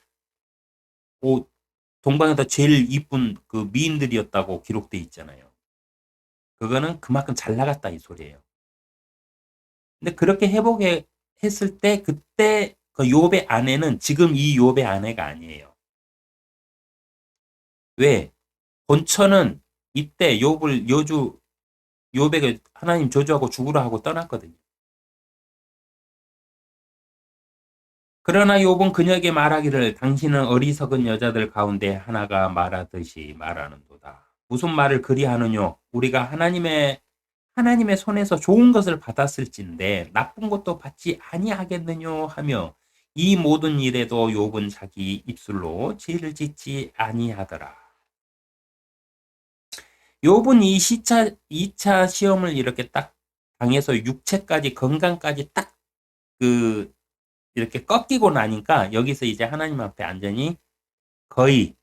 동방에서 제일 이쁜 그 미인들이었다고 기록돼 있잖아요. 그거는 그만큼 잘 나갔다 이 소리예요. 근데 그렇게 회복했을 때 그때 그 욥의 아내는 지금 이 욥의 아내가 아니에요. 왜? 본처는 이때 욥에게 하나님 저주하고 죽으라 하고 떠났거든요. 그러나 욥은 그녀에게 말하기를 당신은 어리석은 여자들 가운데 하나가 말하듯이 말하는도다. 무슨 말을 그리 하느뇨? 우리가 하나님의 손에서 좋은 것을 받았을진데 나쁜 것도 받지 아니하겠느뇨 하며 이 모든 일에도 욥은 자기 입술로 죄를 짓지 아니하더라. 욥은 이 2차 시험을 이렇게 딱 당해서 육체까지 건강까지 딱 이렇게 꺾이고 나니까 여기서 이제 하나님 앞에 거의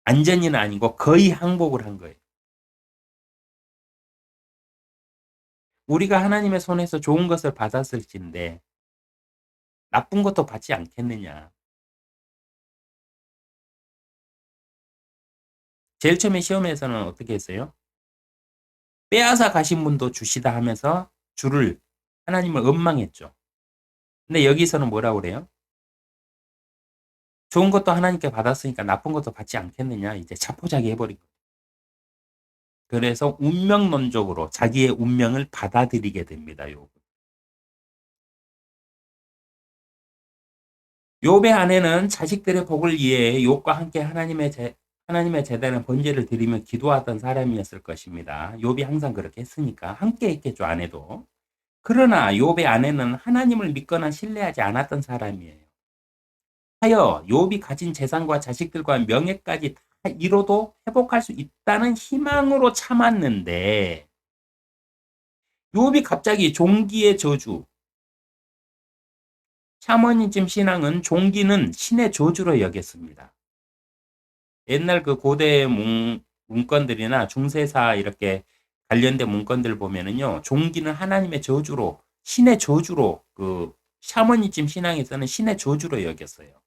안전히는 아니고 거의 항복을 한 거예요. 우리가 하나님의 손에서 좋은 것을 받았을진데 나쁜 것도 받지 않겠느냐. 제일 처음에 시험에서는 어떻게 했어요? 빼앗아 가신 분도 주시다 하면서 하나님을 원망했죠. 근데 여기서는 뭐라고 그래요? 좋은 것도 하나님께 받았으니까 나쁜 것도 받지 않겠느냐. 이제 자포자기 해버린 거예요. 그래서 운명론적으로 자기의 운명을 받아들이게 됩니다. 욥의 아내는 자식들의 복을 위해 욥과 함께 하나님의 제단에 번제를 드리며 기도하던 사람이었을 것입니다. 욥이 항상 그렇게 했으니까 함께 했겠죠, 아내도. 그러나 욥의 아내는 하나님을 믿거나 신뢰하지 않았던 사람이에요. 하여 욥이 가진 재산과 자식들과 명예까지 다 잃어도 회복할 수 있다는 희망으로 참았는데 욥이 갑자기 종기의 저주, 샤머니즘 신앙은 종기는 신의 저주로 여겼습니다. 옛날 그 고대 문건들이나 중세사 이렇게 관련된 문건들 보면은요, 종기는 하나님의 저주로, 신의 저주로, 그 샤머니즘 신앙에서는 신의 저주로 여겼어요.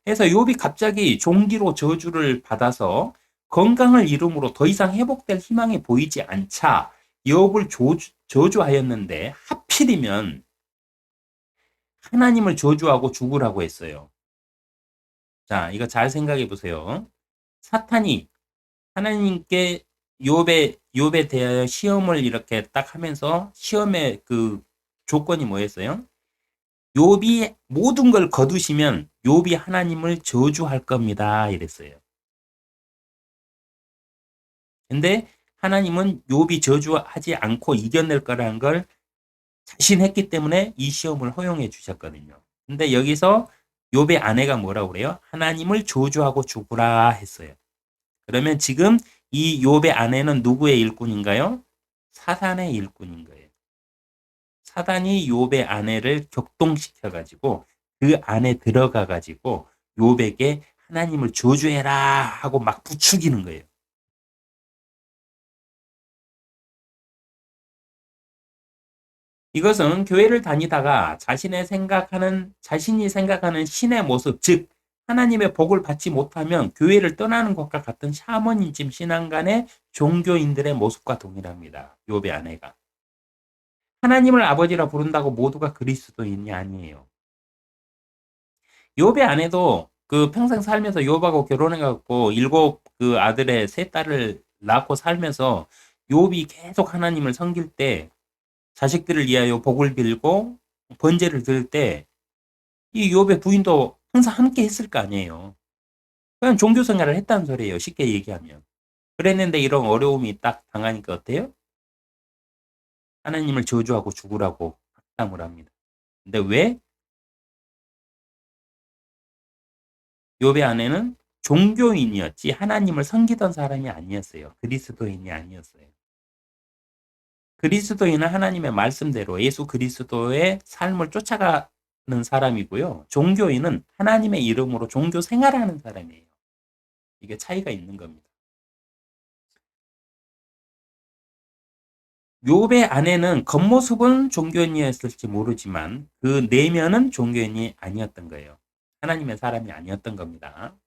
그래서 욥이 갑자기 종기로 저주를 받아서 건강을 잃음으로 더 이상 회복될 희망이 보이지 않자 욥을 저주하였는데 하필이면 하나님을 저주하고 죽으라고 했어요. 자, 이거 잘 생각해 보세요. 사탄이 하나님께 욥에 대하여 시험을 이렇게 딱 하면서 시험의 그 조건이 뭐였어요? 욥이 모든 걸 거두시면 욥이 하나님을 저주할 겁니다. 이랬어요. 근데 하나님은 욥이 저주하지 않고 이겨낼 거라는 걸 자신했기 때문에 이 시험을 허용해 주셨거든요. 근데 여기서 욥의 아내가 뭐라고 그래요? 하나님을 저주하고 죽으라 했어요. 그러면 지금 이 욥의 아내는 누구의 일꾼인가요? 사단의 일꾼인 거예요. 사단이 욥의 아내를 격동시켜 가지고 그 안에 들어가 가지고 욥에게 하나님을 저주해라 하고 막 부추기는 거예요. 이것은 교회를 다니다가 자신이 생각하는 신의 모습, 즉 하나님의 복을 받지 못하면 교회를 떠나는 것과 같은 샤머니즘 신앙간의 종교인들의 모습과 동일합니다. 욥의 아내가. 하나님을 아버지라 부른다고 모두가 그리스도인이 아니에요. 욥의 아내도 그 평생 살면서 욥하고 결혼해 갖고 일곱 그 아들의 세 딸을 낳고 살면서 욥이 계속 하나님을 섬길 때 자식들을 위하여 복을 빌고 번제를 드릴 때 이 욥의 부인도 항상 함께 했을 거 아니에요. 그냥 종교 생활을 했다는 소리예요. 쉽게 얘기하면. 그랬는데 이런 어려움이 딱 당하니까 어때요? 하나님을 저주하고 죽으라고 학담을 합니다. 근데 왜? 욥의 아내는 종교인이었지 하나님을 섬기던 사람이 아니었어요. 그리스도인이 아니었어요. 그리스도인은 하나님의 말씀대로 예수 그리스도의 삶을 쫓아가는 사람이고요. 종교인은 하나님의 이름으로 종교 생활하는 사람이에요. 이게 차이가 있는 겁니다. 욥의 아내는 겉모습은 종교인이었을지 모르지만 그 내면은 종교인이 아니었던 거예요. 하나님의 사람이 아니었던 겁니다.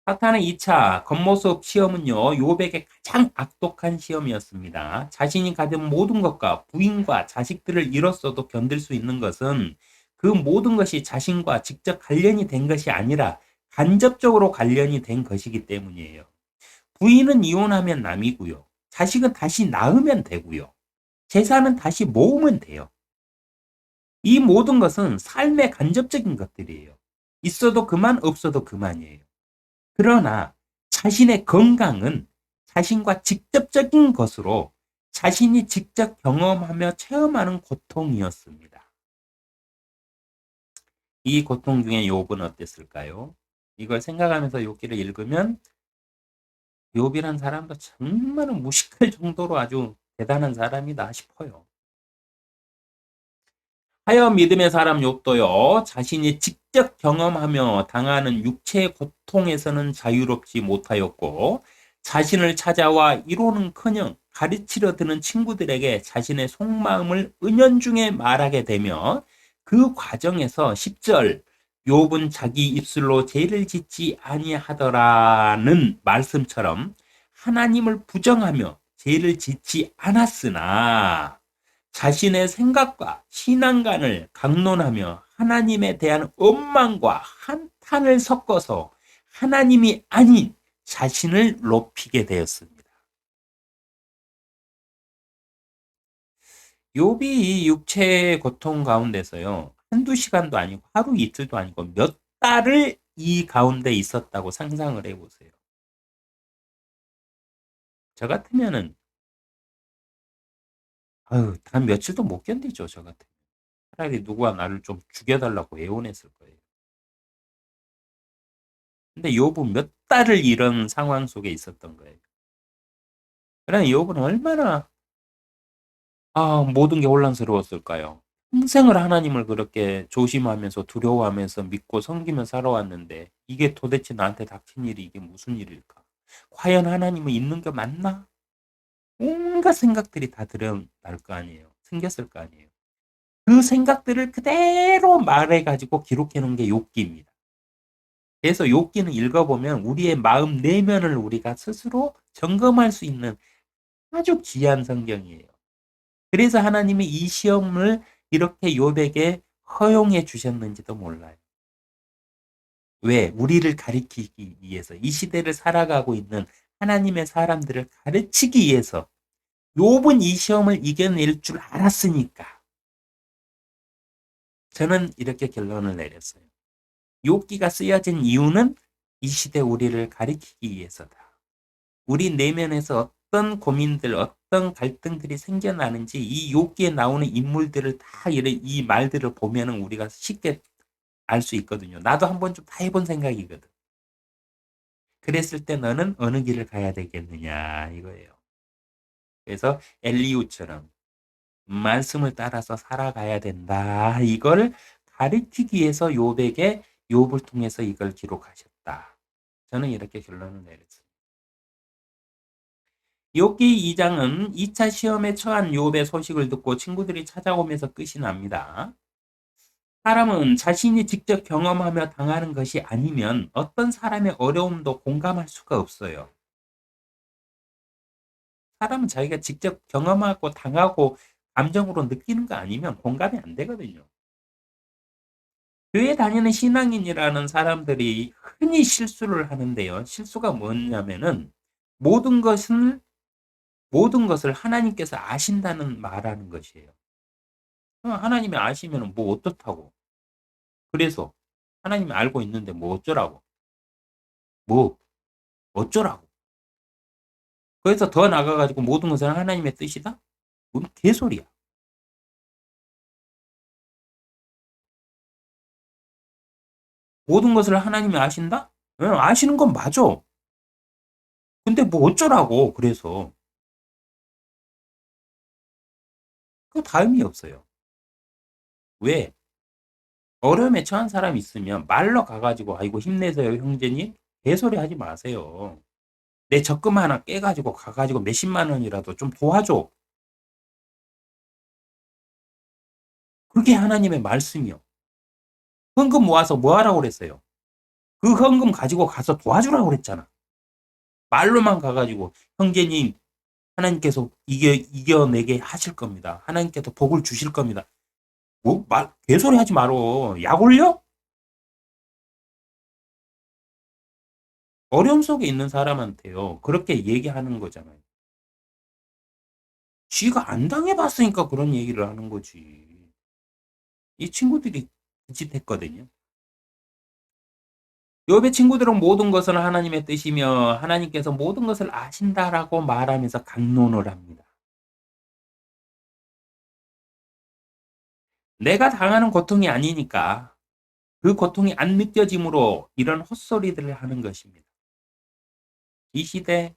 사탄의 2차 겉모습 시험은요, 욥에게 가장 악독한 시험이었습니다. 자신이 가진 모든 것과 부인과 자식들을 잃었어도 견딜 수 있는 것은 그 모든 것이 자신과 직접 관련이 된 것이 아니라 간접적으로 관련이 된 것이기 때문이에요. 부인은 이혼하면 남이고요. 자식은 다시 낳으면 되고요. 재산은 다시 모으면 돼요. 이 모든 것은 삶의 간접적인 것들이에요. 있어도 그만, 없어도 그만이에요. 그러나 자신의 건강은 자신과 직접적인 것으로 자신이 직접 경험하며 체험하는 고통이었습니다. 이 고통 중에 욥은 어땠을까요? 이걸 생각하면서 욥기를 읽으면 욥이란 사람도 정말 무식할 정도로 아주 대단한 사람이다 싶어요. 하여 믿음의 사람 욥도요 자신이 직접 경험하며 당하는 육체의 고통에서는 자유롭지 못하였고 자신을 찾아와 이루는커녕 가르치려 드는 친구들에게 자신의 속마음을 은연중에 말하게 되며 그 과정에서 10절 욥은 자기 입술로 죄를 짓지 아니하더라는 말씀처럼 하나님을 부정하며 죄를 짓지 않았으나 자신의 생각과 신앙관을 강론하며 하나님에 대한 원망과 한탄을 섞어서 하나님이 아닌 자신을 높이게 되었습니다. 욥이 이 육체의 고통 가운데서요. 한두 시간도 아니고 하루 이틀도 아니고 몇 달을 이 가운데 있었다고 상상을 해보세요. 저 같으면은 아유, 단 며칠도 못 견디죠, 저 같으면. 차라리 누가 나를 좀 죽여달라고 애원했을 거예요. 근데 욥은 몇 달을 이런 상황 속에 있었던 거예요. 그러나 욥은 얼마나 모든 게 혼란스러웠을까요? 평생을 하나님을 그렇게 조심하면서 두려워하면서 믿고 섬기며 살아왔는데 이게 도대체 나한테 닥친 일이 이게 무슨 일일까? 과연 하나님은 있는 게 맞나? 온갖 생각들이 다 드러날 거 아니에요. 생겼을 거 아니에요. 그 생각들을 그대로 말해가지고 기록해 놓은 게 욥기입니다. 그래서 욥기는 읽어보면 우리의 마음 내면을 우리가 스스로 점검할 수 있는 아주 귀한 성경이에요. 그래서 하나님이 이 시험을 이렇게 욥에게 허용해 주셨는지도 몰라요. 왜? 우리를 가리키기 위해서, 이 시대를 살아가고 있는 하나님의 사람들을 가르치기 위해서, 욥은 이 시험을 이겨낼 줄 알았으니까. 저는 이렇게 결론을 내렸어요. 욥기가 쓰여진 이유는 이 시대 우리를 가리키기 위해서다. 우리 내면에서 어떤 고민들, 어떤 갈등들이 생겨나는지 이 욥기에 나오는 인물들을 다 이 말들을 보면은 우리가 쉽게 알 수 있거든요. 나도 한번 좀 다 해본 생각이거든. 그랬을 때 너는 어느 길을 가야 되겠느냐 이거예요. 그래서 엘리우처럼 말씀을 따라서 살아가야 된다. 이걸 가르치기 위해서 욥에게 욥을 통해서 이걸 기록하셨다. 저는 이렇게 결론을 내렸습니다. 욥기 2장은 2차 시험에 처한 욥의 소식을 듣고 친구들이 찾아오면서 끝이 납니다. 사람은 자신이 직접 경험하며 당하는 것이 아니면 어떤 사람의 어려움도 공감할 수가 없어요. 사람은 자기가 직접 경험하고 당하고 감정으로 느끼는 거 아니면 공감이 안 되거든요. 교회 다니는 신앙인이라는 사람들이 흔히 실수를 하는데요. 실수가 뭐냐면은 모든 것은 모든 것을 하나님께서 아신다는 말하는 것이에요. 하나님이 아시면 뭐 어떻다고? 그래서 하나님이 알고 있는데 뭐 어쩌라고? 뭐 어쩌라고? 그래서 더 나가가지고 모든 것은 하나님의 뜻이다? 뭔 개소리야. 모든 것을 하나님이 아신다? 응, 아시는 건 맞아. 근데 뭐 어쩌라고? 그래서 그 다음이 없어요. 왜? 어려움에 처한 사람이 있으면 말로 가가지고 아이고 힘내세요 형제님 개소리 하지 마세요. 내 적금 하나 깨가지고 가가지고 몇십만 원이라도 좀 도와줘. 그게 하나님의 말씀이요. 헌금 모아서 뭐 하라고 그랬어요? 그 헌금 가지고 가서 도와주라고 그랬잖아. 말로만 가가지고 형제님 하나님께서 이겨내게 하실 겁니다. 하나님께서 복을 주실 겁니다. 뭐 개소리 하지 말어. 약 올려? 어려움 속에 있는 사람한테요. 그렇게 얘기하는 거잖아요. 쥐가 안 당해봤으니까 그런 얘기를 하는 거지. 이 친구들이 그 짓 했거든요. 욥의 친구들은 모든 것은 하나님의 뜻이며 하나님께서 모든 것을 아신다라고 말하면서 강론을 합니다. 내가 당하는 고통이 아니니까 그 고통이 안 느껴짐으로 이런 헛소리들을 하는 것입니다. 이 시대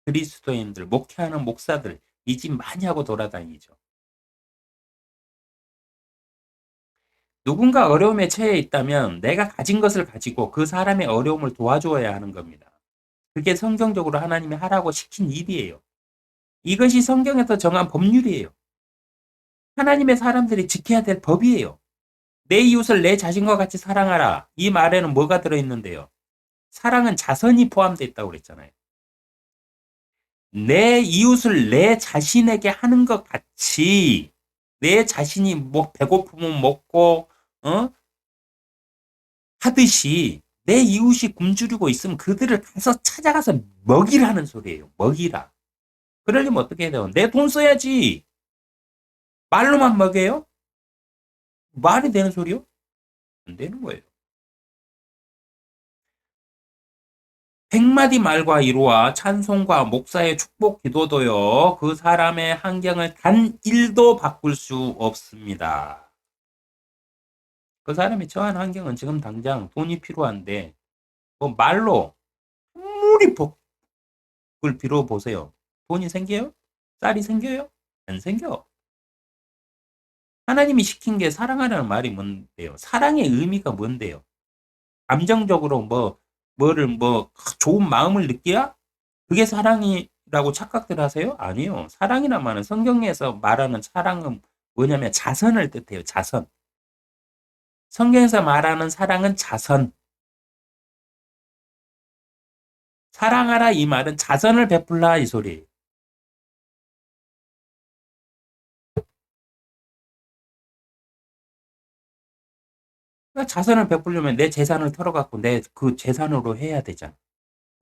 그리스도인들, 목회하는 목사들 이 짓 많이 하고 돌아다니죠. 누군가 어려움에 처해 있다면 내가 가진 것을 가지고 그 사람의 어려움을 도와주어야 하는 겁니다. 그게 성경적으로 하나님이 하라고 시킨 일이에요. 이것이 성경에서 정한 법률이에요. 하나님의 사람들이 지켜야 될 법이에요. 내 이웃을 내 자신과 같이 사랑하라. 이 말에는 뭐가 들어있는데요? 사랑은 자선이 포함되어 있다고 그랬잖아요. 내 이웃을 내 자신에게 하는 것 같이 내 자신이 뭐 배고프면 먹고 하듯이 내 이웃이 굶주리고 있으면 그들을 가서 찾아가서 먹이라는 소리예요. 먹이라. 그러려면 어떻게 해야 돼요? 내 돈 써야지. 말로만 먹여요? 말이 되는 소리요? 안 되는 거예요. 100마디 말과 이루와 찬송과 목사의 축복 기도도요. 그 사람의 환경을 단 1도 바꿀 수 없습니다. 그 사람이 처한 환경은 지금 당장 돈이 필요한데 뭐 말로 아무리 복을 빌어보세요. 돈이 생겨요? 쌀이 생겨요? 안 생겨. 하나님이 시킨 게 사랑하라는 말이 뭔데요? 사랑의 의미가 뭔데요? 감정적으로 뭐를 좋은 마음을 느껴야 그게 사랑이라고 착각들 하세요? 아니요. 사랑이란 말은 성경에서 말하는 사랑은 뭐냐면 자선을 뜻해요. 자선. 성경에서 말하는 사랑은 자선. 사랑하라 이 말은 자선을 베풀라 이 소리예요. 그러니까 자선을 베풀려면 내 재산을 털어갖고 내 그 재산으로 해야 되잖아.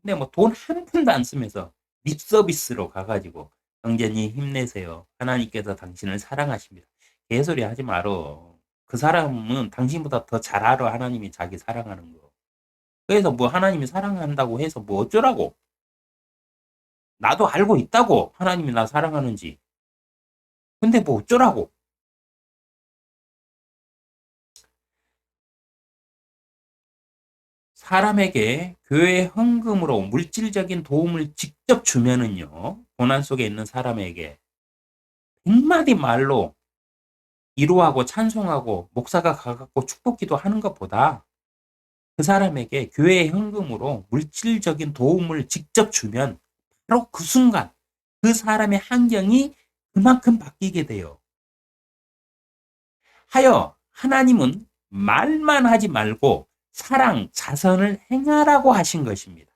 근데 뭐 돈 한 푼도 안 쓰면서 립 서비스로 가가지고 형제님 힘내세요. 하나님께서 당신을 사랑하십니다. 개소리 하지 말어. 그 사람은 당신보다 더 잘 알아. 하나님이 자기 사랑하는 거. 그래서 뭐 하나님이 사랑한다고 해서 뭐 어쩌라고. 나도 알고 있다고. 하나님이 나 사랑하는지. 근데 뭐 어쩌라고. 사람에게 교회 헌금으로 물질적인 도움을 직접 주면은요. 고난 속에 있는 사람에게 100마디 말로 위로하고 찬송하고 목사가 가갖고 축복기도 하는 것보다 그 사람에게 교회의 현금으로 물질적인 도움을 직접 주면 바로 그 순간 그 사람의 환경이 그만큼 바뀌게 돼요. 하여 하나님은 말만 하지 말고 사랑, 자선을 행하라고 하신 것입니다.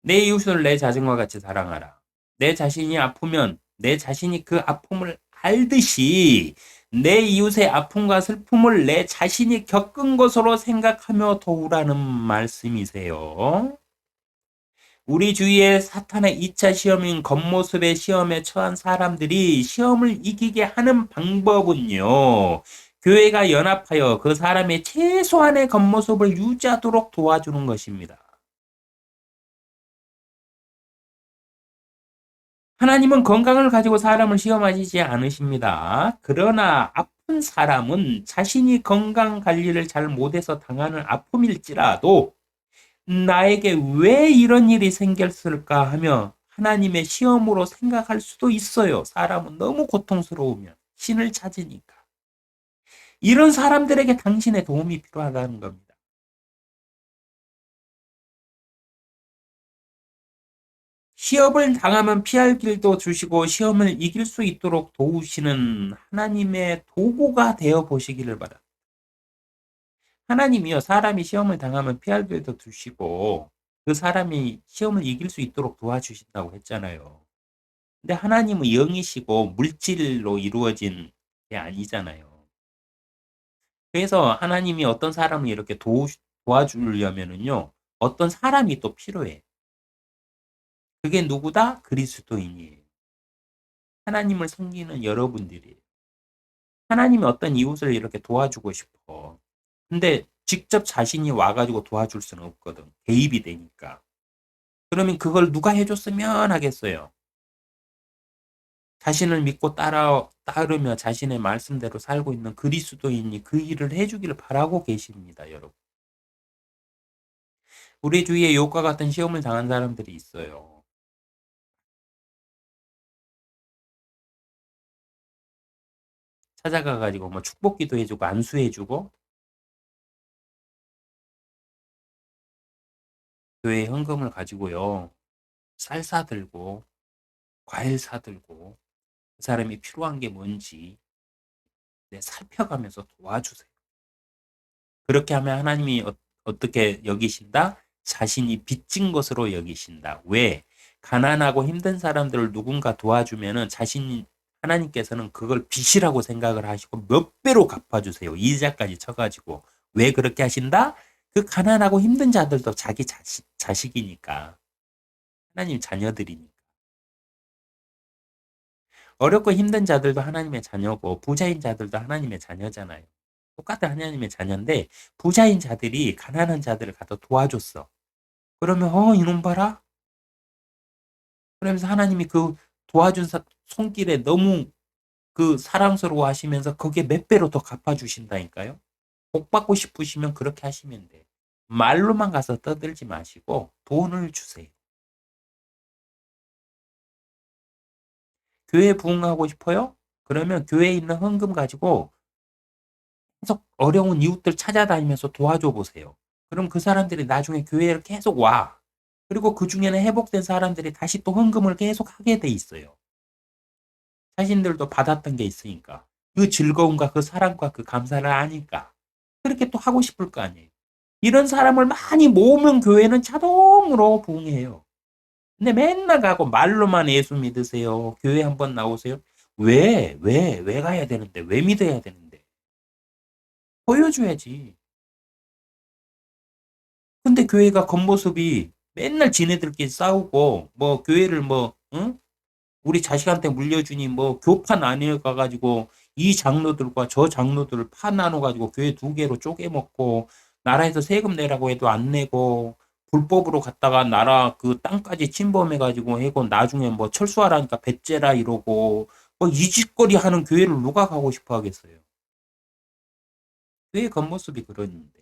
내 이웃을 내 자신과 같이 사랑하라. 내 자신이 아프면 내 자신이 그 아픔을 알듯이 내 이웃의 아픔과 슬픔을 내 자신이 겪은 것으로 생각하며 도우라는 말씀이세요. 우리 주위에 사탄의 2차 시험인 겉모습의 시험에 처한 사람들이 시험을 이기게 하는 방법은요. 교회가 연합하여 그 사람의 최소한의 겉모습을 유지하도록 도와주는 것입니다. 하나님은 건강을 가지고 사람을 시험하시지 않으십니다. 그러나 아픈 사람은 자신이 건강 관리를 잘 못해서 당하는 아픔일지라도 나에게 왜 이런 일이 생겼을까 하며 하나님의 시험으로 생각할 수도 있어요. 사람은 너무 고통스러우면 신을 찾으니까. 이런 사람들에게 당신의 도움이 필요하다는 겁니다. 시험을 당하면 피할 길도 주시고 시험을 이길 수 있도록 도우시는 하나님의 도구가 되어 보시기를 바랍니다. 하나님이요, 사람이 시험을 당하면 피할 길도 주시고 그 사람이 시험을 이길 수 있도록 도와주신다고 했잖아요. 근데 하나님은 영이시고 물질로 이루어진 게 아니잖아요. 그래서 하나님이 어떤 사람을 이렇게 도와주려면은요, 어떤 사람이 또 필요해. 그게 누구다? 그리스도인이에요. 하나님을 섬기는 여러분들이. 하나님이 어떤 이웃을 이렇게 도와주고 싶어. 근데 직접 자신이 와가지고 도와줄 수는 없거든. 개입이 되니까. 그러면 그걸 누가 해줬으면 하겠어요. 자신을 믿고 따르며 자신의 말씀대로 살고 있는 그리스도인이 그 일을 해주기를 바라고 계십니다, 여러분. 우리 주위에 욕과 같은 시험을 당한 사람들이 있어요. 찾아가가지고 뭐 축복기도 해주고 안수해주고 교회 현금을 가지고요. 쌀 사들고 과일 사들고 그 사람이 필요한 게 뭔지 살펴가면서 도와주세요. 그렇게 하면 하나님이 어떻게 여기신다? 자신이 빚진 것으로 여기신다. 왜? 가난하고 힘든 사람들을 누군가 도와주면은 하나님께서는 그걸 빚이라고 생각을 하시고 몇 배로 갚아주세요. 이자까지 쳐가지고. 왜 그렇게 하신다? 그 가난하고 힘든 자들도 자기 자식이니까. 하나님 자녀들이니까. 어렵고 힘든 자들도 하나님의 자녀고 부자인 자들도 하나님의 자녀잖아요. 똑같은 하나님의 자녀인데 부자인 자들이 가난한 자들을 갖다 도와줬어. 그러면 이놈 봐라. 그러면서 하나님이 그 도와준 손길에 너무 그 사랑스러워 하시면서 거기에 몇 배로 더 갚아주신다니까요. 복 받고 싶으시면 그렇게 하시면 돼. 말로만 가서 떠들지 마시고 돈을 주세요. 교회 부흥하고 싶어요? 그러면 교회에 있는 헌금 가지고 계속 어려운 이웃들 찾아다니면서 도와줘 보세요. 그럼 그 사람들이 나중에 교회를 계속 와. 그리고 그 중에는 회복된 사람들이 다시 또 헌금을 계속 하게 돼 있어요. 자신들도 받았던 게 있으니까. 그 즐거움과 그 사랑과 그 감사를 아니까. 그렇게 또 하고 싶을 거 아니에요. 이런 사람을 많이 모으면 교회는 자동으로 부흥해요. 근데 맨날 가고 말로만 예수 믿으세요. 교회 한번 나오세요. 왜 가야 되는데? 왜 믿어야 되는데? 보여줘야지. 근데 교회가 겉모습이 맨날 지네들끼리 싸우고, 뭐, 교회를 뭐, 응? 우리 자식한테 물려주니 뭐, 교판 안에 가가지고, 이 장로들과 저 장로들을 파 나눠가지고, 교회 두 개로 쪼개먹고, 나라에서 세금 내라고 해도 안 내고, 불법으로 갔다가 나라 그 땅까지 침범해가지고 해고 나중에 뭐 철수하라니까 배째라 이러고, 뭐 이 짓거리 하는 교회를 누가 가고 싶어 하겠어요. 교회 겉모습이 그러는데.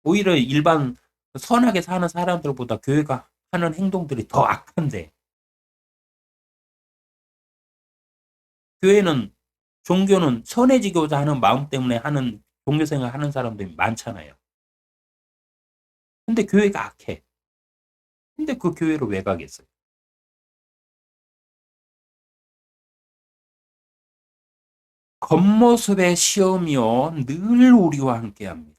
오히려 일반 선하게 사는 사람들보다 교회가 하는 행동들이 더 악한데, 교회는, 종교는 선해지고자 하는 마음 때문에 하는 종교생활 하는 사람들이 많잖아요. 근데 교회가 악해. 근데 그 교회로 왜 가겠어요? 겉모습의 시험이요, 늘 우리와 함께 합니다.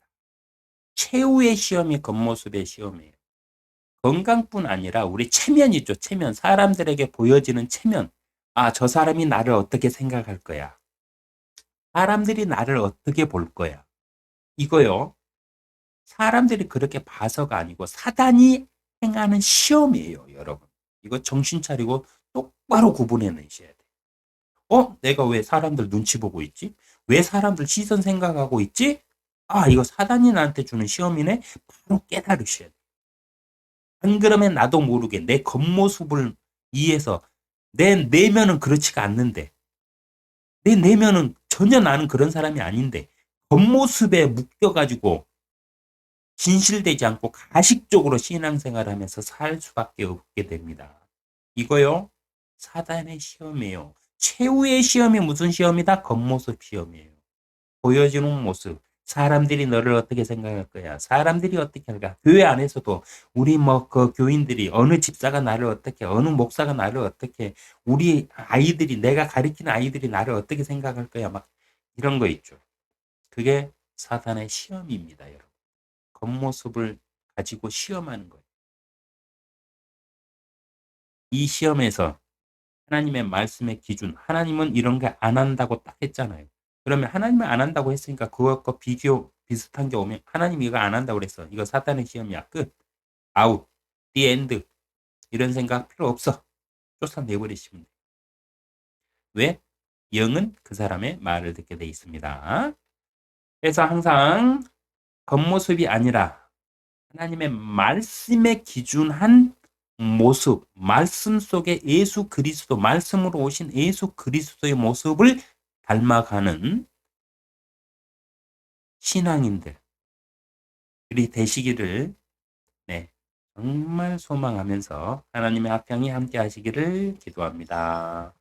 최후의 시험이 겉모습의 시험이에요. 건강뿐 아니라 우리 체면 있죠, 체면. 사람들에게 보여지는 체면. 아, 저 사람이 나를 어떻게 생각할 거야. 사람들이 나를 어떻게 볼 거야. 이거요. 사람들이 그렇게 봐서가 아니고 사단이 행하는 시험이에요, 여러분. 이거 정신 차리고 똑바로 구분해내셔야 돼. 내가 왜 사람들 눈치 보고 있지? 왜 사람들 시선 생각하고 있지? 아, 이거 사단이 나한테 주는 시험이네? 바로 깨달으셔야 돼. 안 그러면 나도 모르게 내 겉모습을 이해해서 내 내면은 그렇지가 않는데, 내 내면은 전혀 나는 그런 사람이 아닌데, 겉모습에 묶여가지고 진실되지 않고 가식적으로 신앙생활을 하면서 살 수밖에 없게 됩니다. 이거요, 사단의 시험이에요. 최후의 시험이 무슨 시험이다? 겉모습 시험이에요. 보여지는 모습. 사람들이 너를 어떻게 생각할 거야? 사람들이 어떻게 할까? 교회 안에서도 우리 뭐 그 교인들이 어느 집사가 나를 어떻게, 어느 목사가 나를 어떻게, 우리 아이들이, 내가 가르치는 아이들이 나를 어떻게 생각할 거야? 막 이런 거 있죠. 그게 사단의 시험입니다, 여러분. 겉모습을 가지고 시험하는 거예요. 이 시험에서 하나님의 말씀의 기준, 하나님은 이런 게 안 한다고 딱 했잖아요. 그러면 하나님은 안 한다고 했으니까 그것과 비교 비슷한 게 오면 하나님이 이거 안 한다고 그랬어. 이거 사탄의 시험이야. 끝. 아웃. the end. 이런 생각 필요 없어. 쫓아내버리시면 돼. 왜? 영은 그 사람의 말을 듣게 돼 있습니다. 그래서 항상 겉모습이 아니라 하나님의 말씀에 기준한 모습, 말씀 속에 예수 그리스도, 말씀으로 오신 예수 그리스도의 모습을 닮아가는 신앙인들이 되시기를, 네, 정말 소망하면서 하나님의 합평이 함께 하시기를 기도합니다.